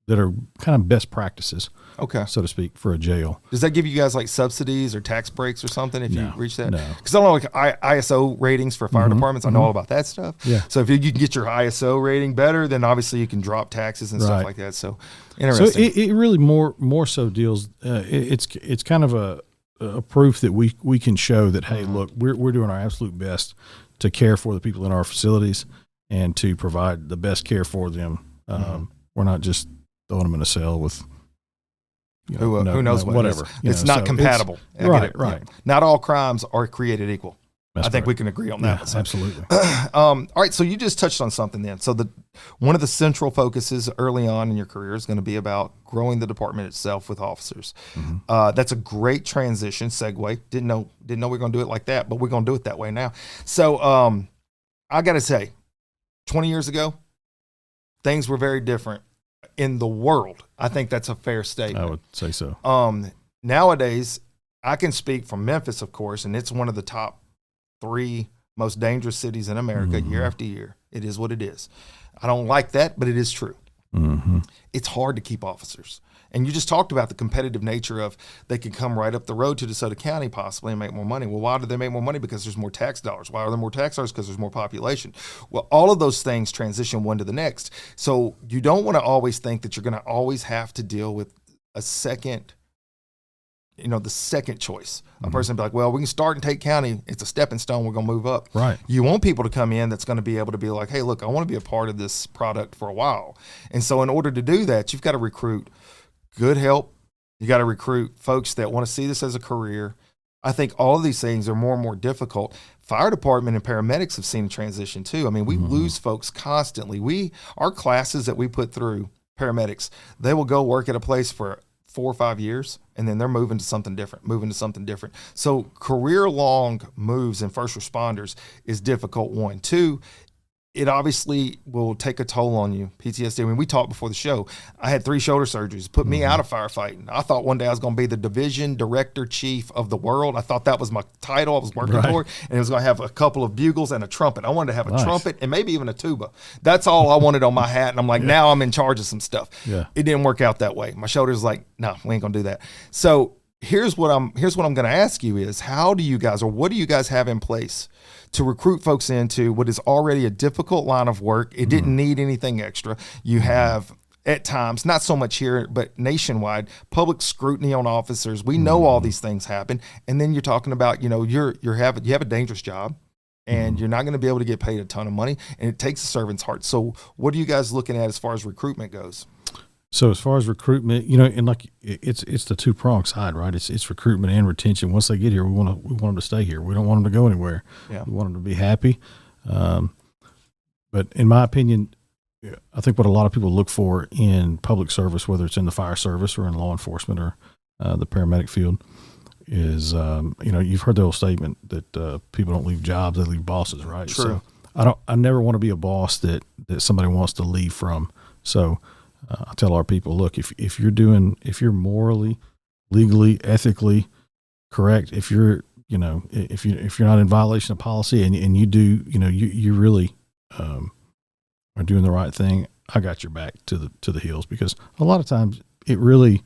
that are kind of best practices,
Okay.
so to speak, for a jail.
Does that give you guys like subsidies or tax breaks or something if you reach that?
No.
Because I know like ISO ratings for fire departments. I know all about that stuff.
Yeah.
So if you can get your ISO rating better, then obviously you can drop taxes and stuff
Right.
like that. So
So
interesting.
it really more so deals. It's kind of a proof that we can show that, hey, look, we're doing our absolute best to care for the people in our facilities and to provide the best care for them. We're not just throwing them in a cell with
who knows what
whatever.
it is. It's not compatible. I get
Right,
it.
right.
Yeah. Not all crimes are created equal.
That's
I think
correct.
we can agree on that.
Yeah, absolutely.
All right, so you just touched on something then. So one of the central focuses early on in your career is going to be about growing the department itself with officers. That's a great transition segue. Didn't know we were going to do it like that, but we're going to do it that way now. So I got to say, 20 years ago, things were very different in the world. I think that's a fair statement.
I would say so.
Nowadays, I can speak from Memphis, of course, and it's one of the top 3 most dangerous cities in America year after year. It is what it is. I don't like that, but it is true. It's hard to keep officers. And you just talked about the competitive nature of they can come right up the road to DeSoto County possibly and make more money. Well, why do they make more money? Because there's more tax dollars. Why are there more tax dollars? Because there's more population. Well, all of those things transition one to the next. So you don't want to always think that you're going to always have to deal with a second, the second choice. A person be like, well, we can start in Tate County. It's a stepping stone. We're going to move up.
Right.
You want people to come in that's going to be able to be like, hey, look, I want to be a part of this product for a while. And so in order to do that, you've got to recruit good help. You got to recruit folks that want to see this as a career. I think all of these things are more and more difficult. Fire department and paramedics have seen a transition too. I mean, we lose folks constantly. Our classes that we put through, paramedics, they will go work at a place for 4 or 5 years, and then they're moving to something different. So career-long moves in first responders is difficult, 1. 2, it obviously will take a toll on you. PTSD. I mean, we talked before the show. I had 3 shoulder surgeries, put me out of firefighting. I thought one day I was going to be the division director chief of the world. I thought that was my title I was working for, and it was going to have a couple of bugles and a trumpet. I wanted to have a trumpet and maybe even a tuba. That's all I wanted on my hat, and I'm like, now I'm in charge of some stuff. Yeah. It didn't work out that way. My shoulders like, no, we ain't going to do that. So here's what I'm going to ask you is, how do you guys, or what do you guys have in place to recruit folks into what is already a difficult line of work? It didn't need anything extra. You have, at times, not so much here, but nationwide, public scrutiny on officers. We know all these things happen. And then you're talking about, you have a dangerous job, and you're not going to be able to get paid a ton of money, and it takes a servant's heart. So what are you guys looking at as far as recruitment goes?
So as far as recruitment, and like it's the 2-pronged side, right? It's recruitment and retention. Once they get here, we want them to stay here. We don't want them to go anywhere. Yeah. We want them to be happy. But in my opinion, I think what a lot of people look for in public service, whether it's in the fire service or in law enforcement or the paramedic field, is you've heard the old statement that people don't leave jobs, they leave bosses, right?
True.
So I never want to be a boss that somebody wants to leave from. So I tell our people, look, if you're morally, legally, ethically correct, if you're not in violation of policy and you do, you really are doing the right thing, I got your back to the hills, because a lot of times it really,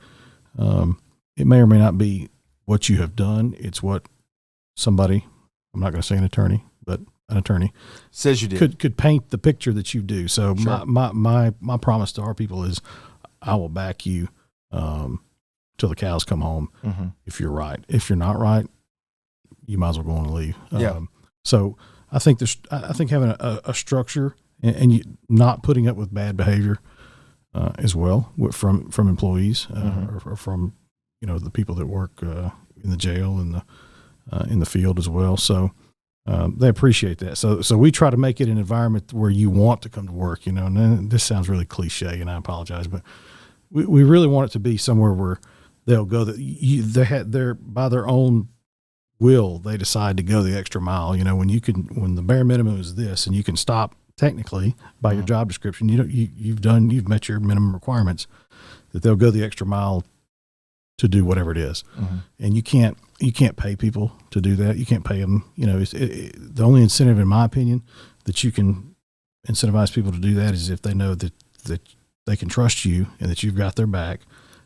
it may or may not be what you have done. It's what somebody, I'm not going to say an attorney, but an attorney
says you did
could paint the picture that you do. So sure. my promise to our people is I will back you till the cows come home. If you're right. If you're not right, you might as well go on and leave. So I think having a structure and you not putting up with bad behavior as well from employees or from the people that work in the jail and in the field as well. So they appreciate that. So we try to make it an environment where you want to come to work, and then this sounds really cliche, and I apologize, but we really want it to be somewhere where they'll go they're by their own will, they decide to go the extra mile. When the bare minimum is this, and you can stop technically by your job description, you've met your minimum requirements, that they'll go the extra mile to do whatever it is. And you can't pay people to do that. You can't pay them. The only incentive, in my opinion, that you can incentivize people to do that is if they know that they can trust you and that you've got their back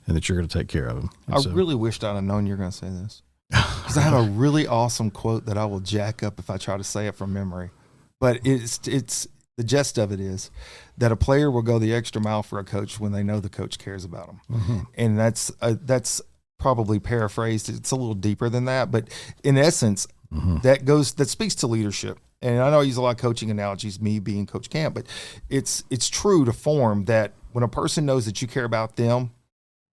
and that you're going to take care of them. And
I really wished I'd have known you were going to say this, because I have a really awesome quote that I will jack up if I try to say it from memory. But it's the gist of it is that a player will go the extra mile for a coach when they know the coach cares about them. And that's probably paraphrased. It's a little deeper than that, but in essence, that speaks to leadership. And I know I use a lot of coaching analogies, me being Coach Camp, but it's true to form that when a person knows that you care about them,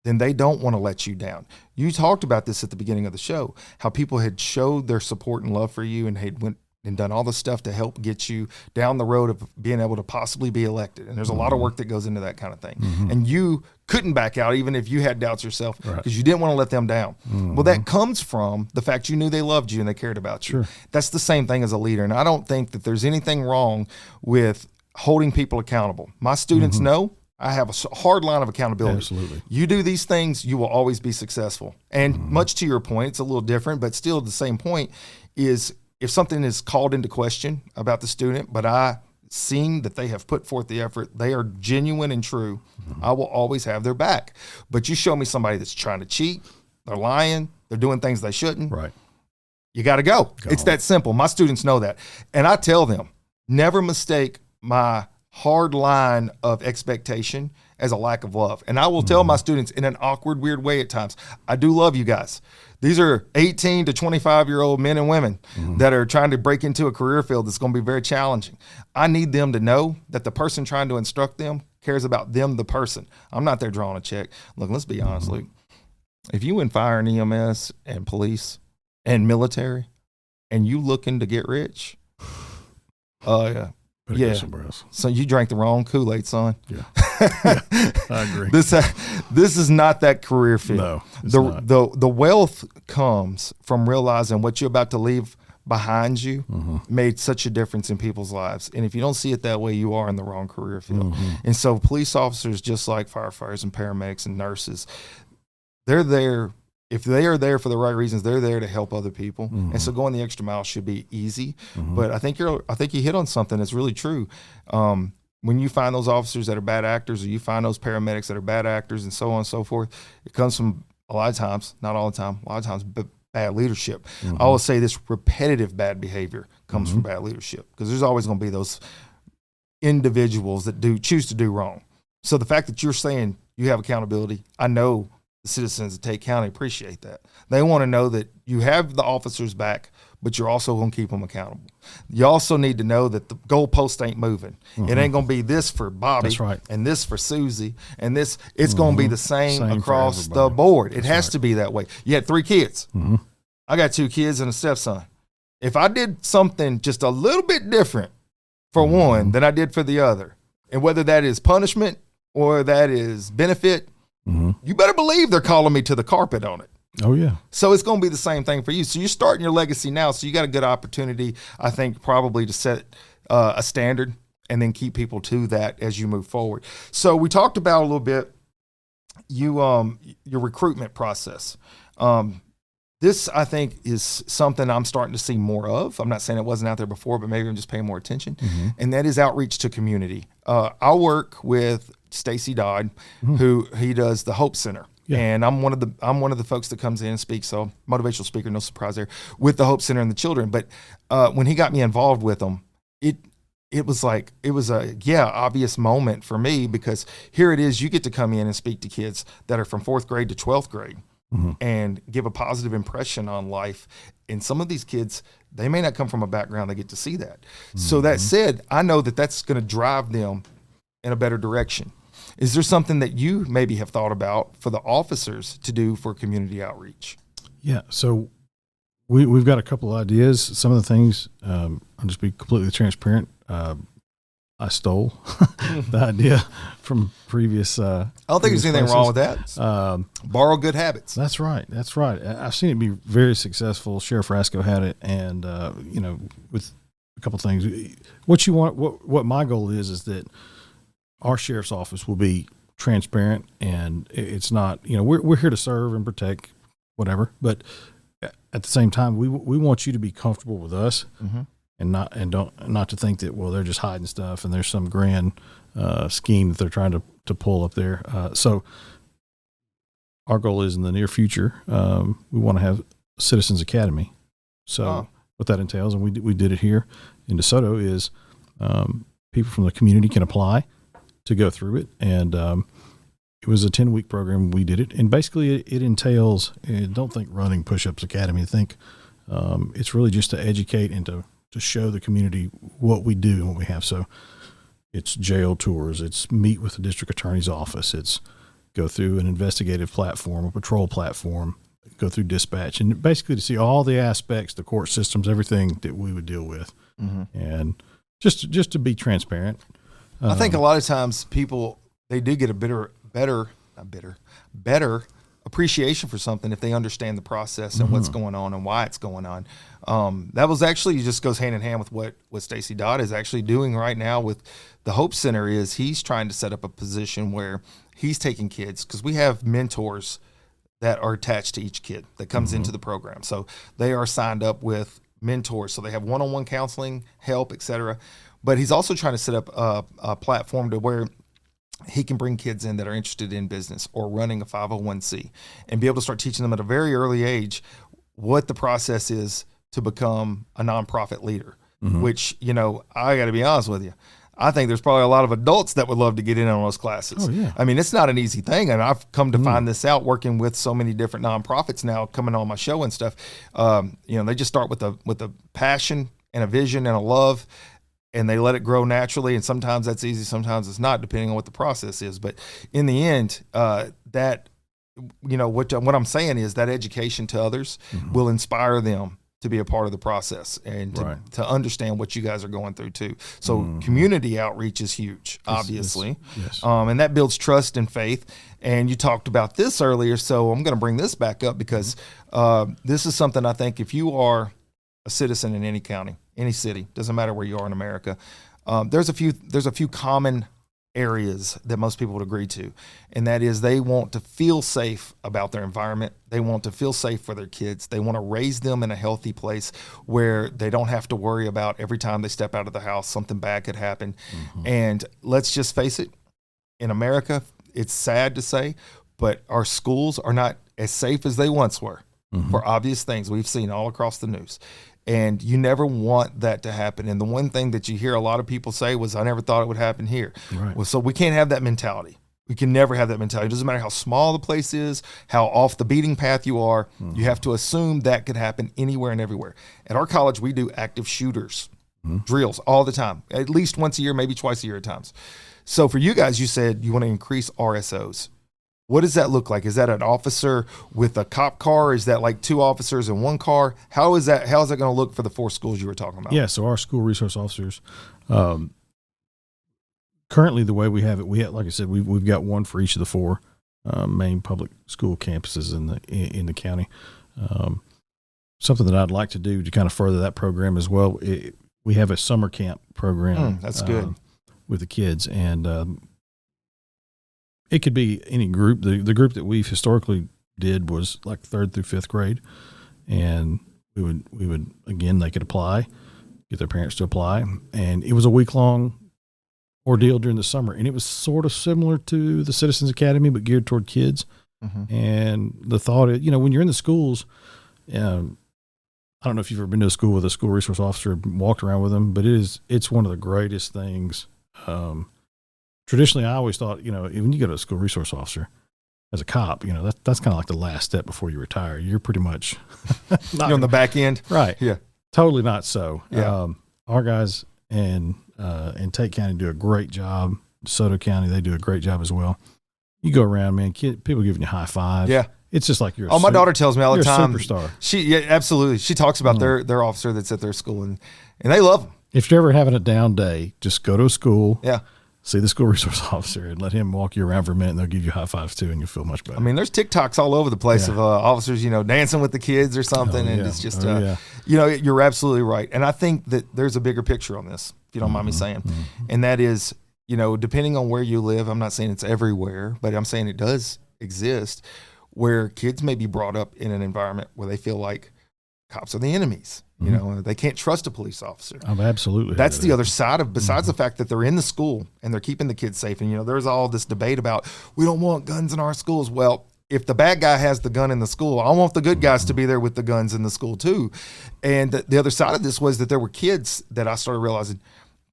then they don't want to let you down. You talked about this at the beginning of the show, how people had showed their support and love for you and had went and done all the stuff to help get you down the road of being able to possibly be elected. And there's a lot of work that goes into that kind of thing. And you couldn't back out even if you had doubts yourself, because you didn't want to let them down. Well, that comes from the fact you knew they loved you and they cared about you. That's the same thing as a leader. And I don't think that there's anything wrong with holding people accountable. My students know I have a hard line of accountability.
Absolutely.
You do these things, you will always be successful. And much to your point, it's a little different, but still the same point is, if something is called into question about the student, but I seen that they have put forth the effort, they are genuine and true, I will always have their back. But you show me somebody that's trying to cheat, they're lying, they're doing things they shouldn't,
right?
You got to go. It's that simple. My students know that. And I tell them, never mistake my hard line of expectation as a lack of love. And I will tell my students in an awkward, weird way at times, I do love you guys. These are 18 to 25-year-old men and women that are trying to break into a career field that's going to be very challenging. I need them to know that the person trying to instruct them cares about them, the person. I'm not there drawing a check. Look, let's be honest, Luke. If you in fire and EMS and police and military and you looking to get rich, yeah. So you drank the wrong Kool-Aid, son.
Yeah, I agree.
This is not that career field.
No,
the wealth comes from realizing what you're about to leave behind you made such a difference in people's lives. And if you don't see it that way, you are in the wrong career field. And so police officers, just like firefighters and paramedics and nurses, they're there. If they are there for the right reasons, they're there to help other people. And so going the extra mile should be easy. But I think you hit on something that's really true. When you find those officers that are bad actors, or you find those paramedics that are bad actors, and so on and so forth, it comes from a lot of times, not all the time, a lot of times, bad leadership. I always say this repetitive bad behavior comes from bad leadership, because there's always going to be those individuals that choose to do wrong. So the fact that you're saying you have accountability, I know the citizens of Tate County appreciate that. They want to know that you have the officers back, but you're also going to keep them accountable. You also need to know that the goalpost ain't moving. It ain't going to be this for Bobby.
That's right.
And this for Susie, and this, it's going to be the same across the board. It has to be that way. You had 3 kids. I got 2 kids and a stepson. If I did something just a little bit different for one than I did for the other, and whether that is punishment or that is benefit, you better believe they're calling me to the carpet on it.
Oh, yeah.
So it's going to be the same thing for you. So you're starting your legacy now. So you got a good opportunity, I think, probably to set a standard and then keep people to that as you move forward. So we talked about a little bit your recruitment process. This, I think, is something I'm starting to see more of. I'm not saying it wasn't out there before, but maybe I'm just paying more attention. And that is outreach to community. I work with Stacy Dodd, who he does the Hope Center. Yeah. And I'm one of the folks that comes in and speaks. So motivational speaker, no surprise there, with the Hope Center and the children. But when he got me involved with them, it was a obvious moment for me, because here it is, you get to come in and speak to kids that are from 4th grade to 12th grade and give a positive impression on life. And some of these kids, they may not come from a background they get to see that. So that said, I know that that's going to drive them in a better direction. Is there something that you maybe have thought about for the officers to do for community outreach? Yeah.
So we've got a couple of ideas. Some of the things, I'll just be completely transparent. I stole the idea from previous. I
don't think there's anything wrong with that. Borrow good habits.
That's right. That's right. I've seen it be very successful. Sheriff Rasco had it, and with a couple of things. What you want, what my goal is that our sheriff's office will be transparent, and it's not, we're here to serve and protect, whatever. But at the same time, we want you to be comfortable with us. And not to think that, well, they're just hiding stuff and there's some grand scheme that they're trying to pull up there. So our goal is, in the near future, we want to have Citizens Academy. So what that entails, and we did it here in DeSoto, is people from the community can apply to go through it. And it was a 10-week program. We did it. And basically it entails, don't think running Push-Ups Academy. Think it's really just to educate and to show the community what we do and what we have. So it's jail tours, it's meet with the district attorney's office, it's go through an investigative platform, a patrol platform, go through dispatch, and basically to see all the aspects, the court systems, everything that we would deal with. And just to be transparent.
I think a lot of times people, they do get a better appreciation for something if they understand the process and what's going on and why it's going on. That was actually just goes hand in hand with what Stacy Dodd is actually doing right now with the Hope Center. Is he's trying to set up a position where he's taking kids, because we have mentors that are attached to each kid that comes into the program. So they are signed up with mentors. So they have one-on-one counseling, help, etc. But he's also trying to set up a platform to where he can bring kids in that are interested in business or running a 501c and be able to start teaching them at a very early age what the process is to become a nonprofit leader, which, I got to be honest with you. I think there's probably a lot of adults that would love to get in on those classes. Oh, yeah. I mean, it's not an easy thing. And I've come to find this out working with so many different nonprofits now coming on my show and stuff. They just start with a passion and a vision and a love, and they let it grow naturally. And sometimes that's easy, sometimes it's not, depending on what the process is. But in the end, what I'm saying is that education to others will inspire them to be a part of the process and to understand what you guys are going through too. So community outreach is huge, obviously. Yes. And that builds trust and faith. And you talked about this earlier, so I'm going to bring this back up because this is something I think if you are a citizen in any county, any city, doesn't matter where you are in America, there's a few common areas that most people would agree to, and that is they want to feel safe about their environment. They want to feel safe for their kids. They want to raise them in a healthy place where they don't have to worry about every time they step out of the house something bad could happen. And let's just face it, in America, it's sad to say, but our schools are not as safe as they once were for obvious things we've seen all across the news. And you never want that to happen. And the one thing that you hear a lot of people say was, I never thought it would happen here.
Right.
Well, so we can't have that mentality. We can never have that mentality. It doesn't matter how small the place is, how off the beating path you are. You have to assume that could happen anywhere and everywhere. At our college, we do active shooters drills all the time, at least once a year, maybe twice a year at times. So for you guys, you said you want to increase RSOs. What does that look like? Is that an officer with a cop car? Is that like 2 officers in 1 car? How is that going to look for the 4 schools you were talking about?
Yeah, so our school resource officers, currently the way we have it, like I said, we've got 1 for each of the 4 main public school campuses in the county. Something that I'd like to do to kind of further that program as well. We have a summer camp program.
That's good.
With the kids, and it could be any group. The group that we've historically did was like 3rd through 5th grade, and we would again, they could apply, get their parents to apply, and it was a week-long ordeal during the summer, and it was sort of similar to the Citizens Academy but geared toward kids. And the thought is, when you're in the schools, I don't know if you've ever been to a school with a school resource officer and walked around with them, but it's one of the greatest things. Traditionally, I always thought, when you go to a school resource officer as a cop, that's kind of like the last step before you retire. You're pretty much
you're on the back end.
Right.
Yeah.
Totally not so.
Yeah.
Our guys in Tate County do a great job. DeSoto County, they do a great job as well. You go around, man, people giving you high fives.
Yeah.
It's just like you're
my daughter tells me all the time.
You're a superstar.
Yeah, absolutely. She talks about their officer that's at their school, and they love him.
If you're ever having a down day, just go to a school.
Yeah.
See the school resource officer and let him walk you around for a minute, and they'll give you high fives too, and you'll feel much better.
I mean, there's TikToks all over the place of officers, dancing with the kids or something, and it's just, you're absolutely right. And I think that there's a bigger picture on this, if you don't mind me saying, and that is, depending on where you live, I'm not saying it's everywhere, but I'm saying it does exist, where kids may be brought up in an environment where they feel like cops are the enemies. They can't trust a police officer.
Oh, absolutely.
That's the other side of, besides the fact that they're in the school and they're keeping the kids safe. And, there's all this debate about, we don't want guns in our schools. Well, if the bad guy has the gun in the school, I want the good guys to be there with the guns in the school too. And the other side of this was that there were kids that I started realizing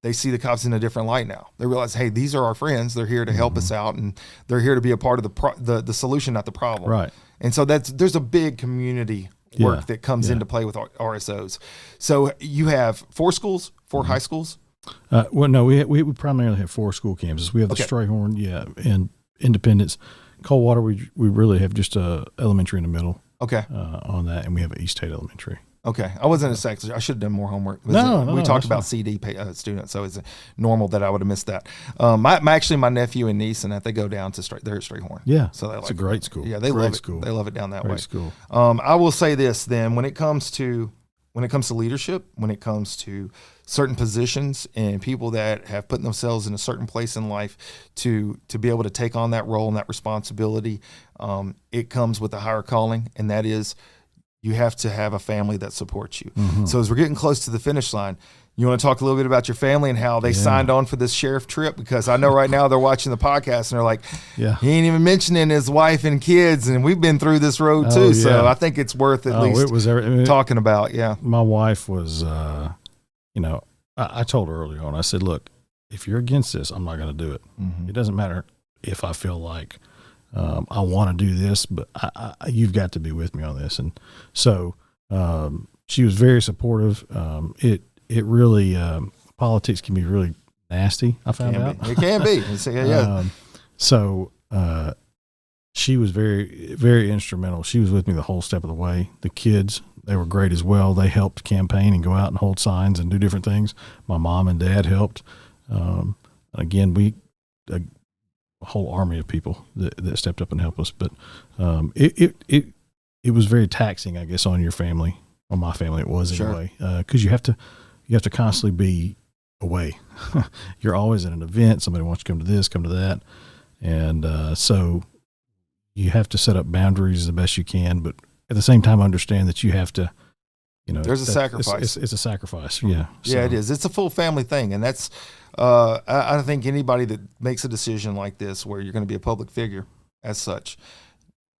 they see the cops in a different light now. They realize, hey, these are our friends. They're here to help us out, and they're here to be a part of the solution, not the problem.
Right.
And so there's a big community work that comes into play with RSOs. So you have 4 schools, 4 high schools?
Well, no, we primarily have 4 school campuses. We have the Strayhorn, and Independence. Coldwater, we really have just elementary in the middle.
Okay.
On that, and we have East Tate Elementary.
Okay. I wasn't a sex. I should have done more homework. We talked about CD students, so it's normal that I would have missed that. My nephew and niece and that, they go down to they're at Strayhorn.
Yeah.
So
it's a great school.
Yeah, they love it.
School.
They love it down that way.
Great school.
I will say this then, when it comes to leadership, when it comes to certain positions and people that have put themselves in a certain place in life to be able to take on that role and that responsibility, it comes with a higher calling, and that is, you have to have a family that supports you. So as we're getting close to the finish line, you want to talk a little bit about your family and how they signed on for this sheriff trip? Because I know right now they're watching the podcast and they're like, he ain't even mentioning his wife and kids, and we've been through this road too. So I think it's worth at least talking about. Yeah.
My wife was, I told her early on, I said, look, if you're against this, I'm not going to do it. It doesn't matter if I feel like I want to do this, but you've got to be with me on this. And so she was very supportive. It really, politics can be really nasty, I found out.
It can be.
So she was very, very instrumental. She was with me the whole step of the way. The kids, they were great as well. They helped campaign and go out and hold signs and do different things. My mom and dad helped. Again, a whole army of people that stepped up and helped us. But it was very taxing, I guess, on your family Well, my family it was
Sure.
anyway, because you have to constantly be away. You're always at an event. Somebody wants to come to this, come to that, and so you have to set up boundaries the best you can. But at the same time, understand that you have to.
There's a sacrifice.
It's a sacrifice. Yeah.
Yeah, it is. It's a full family thing. And that's, I think anybody that makes a decision like this, where you're going to be a public figure as such,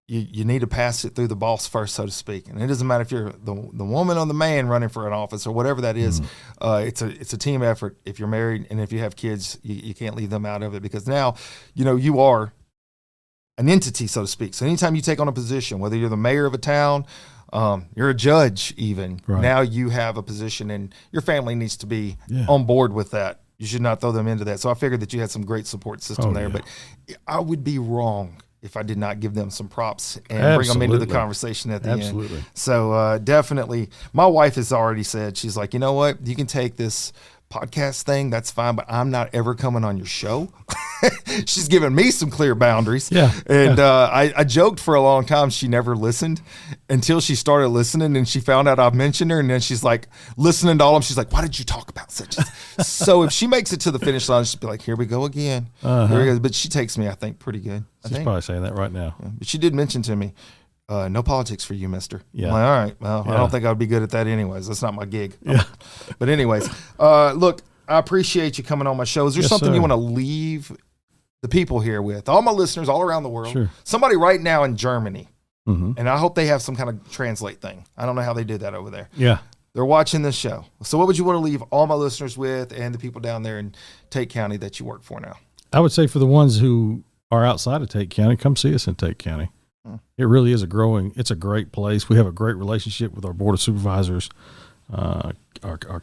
you need to pass it through the boss first, so to speak. And it doesn't matter if you're the woman or the man running for an office or whatever that is. It's a team effort. If you're married and if you have kids, you can't leave them out of it, because now, you are an entity, so to speak. So anytime you take on a position, whether you're the mayor of a town, you're a judge even,
right.
Now you have a position, and your family needs to be
Yeah.
on board with that. You should not throw them into that. So I figured that you had some great support system there,
yeah.
but I would be wrong if I did not give them some props and bring them into the conversation at the
Absolutely.
end. So definitely, my wife has already said, she's like, you know what, you can take this podcast thing, that's fine, but I'm not ever coming on your show. She's given me some clear boundaries.
Yeah.
And I joked for a long time she never listened until she started listening, and she found out I mentioned her, and then she's like listening to all of them. She's like, why did you talk about such? So if she makes it to the finish line, she'll be like, here we go again. Here we go. But she takes me, I think, pretty good.
She's probably saying that right now.
Yeah. But she did mention to me, no politics for you, mister.
Yeah.
I'm like, all right, well,
Yeah.
I don't think I would be good at that anyways. That's not my gig.
Yeah.
But anyways, look, I appreciate you coming on my show. Is there
Yes,
something
sir.
you want to leave the people here with? All my listeners all around the world.
Sure.
Somebody right now in Germany,
Mm-hmm.
and I hope they have some kind of translate thing. I don't know how they do that over there.
Yeah.
They're watching this show. So what would you want to leave all my listeners with, and the people down there in Tate County that you work for now?
I would say for the ones who are outside of Tate County, come see us in Tate County. It really is it's a great place. We have a great relationship with our board of supervisors, our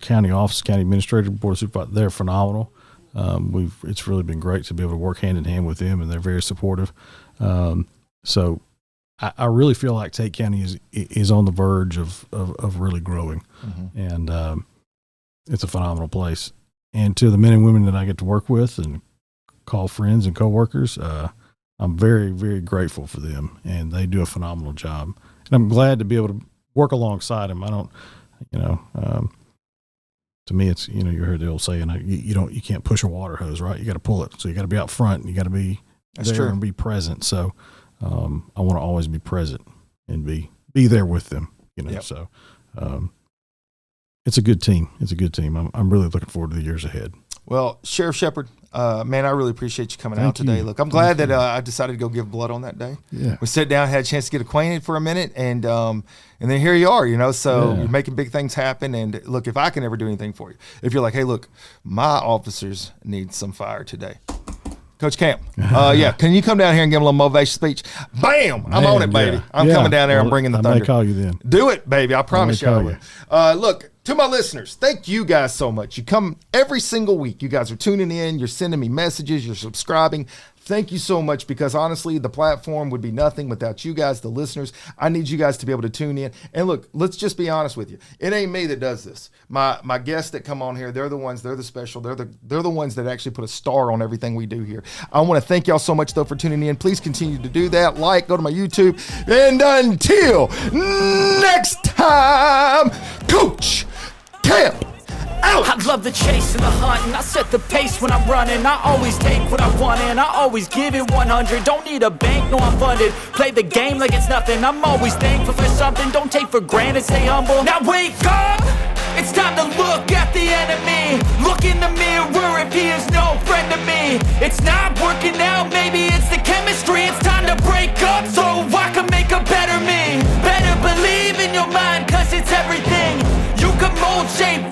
county office, county administrator, board of supervisors. They're phenomenal. It's really been great to be able to work hand in hand with them, and they're very supportive. So I really feel like Tate County is on the verge of really growing, and it's a phenomenal place. And to the men and women that I get to work with and call friends and coworkers, I'm very, very grateful for them, and they do a phenomenal job. And I'm glad to be able to work alongside them. I don't, to me, it's, you heard the old saying, you can't push a water hose, right? You got to pull it. So you got to be out front, and you got to be there and be present. So I want to always be present and be there with them, So it's a good team. It's a good team. I'm really looking forward to the years ahead.
Well, Sheriff Shepard, man, I really appreciate you coming
Thank
out today.
you.
Look, I'm glad that I decided to go give blood on that day.
Yeah.
We sat down, had a chance to get acquainted for a minute, and then here you are, so
Yeah.
you're making big things happen. And look, if I can ever do anything for you, if you're like, hey, look, my officers need some fire today. Coach Camp, can you come down here and give them a little motivation speech? Bam! I'm on it, baby.
Yeah.
I'm coming down there. I'm bringing the
I
thunder.
may call you then.
Do it, baby. I promise you I
call
will. Look, to my listeners, thank you guys so much. You come every single week. You guys are tuning in. You're sending me messages. You're subscribing. Thank you so much, because honestly, the platform would be nothing without you guys, the listeners. I need you guys to be able to tune in. And look, let's just be honest with you. It ain't me that does this. My guests that come on here, they're the special. They're the ones that actually put a star on everything we do here. I want to thank y'all so much, though, for tuning in. Please continue to do that. Go to my YouTube. And until next time, Coach Camp out.
I love the chase and the hunt, and I set the pace when I'm running. I always take what I want, and I always give it 100. Don't need a bank, no, I'm funded. Play the game like it's nothing. I'm always thankful for something. Don't take for granted, stay humble. Now wake up, it's time to look at the enemy. Look in the mirror if he is no friend to me. It's not working out, maybe it's the chemistry. It's time to break up so I can make a better me. Better believe in your mind, cause it's everything. You can mold, shape,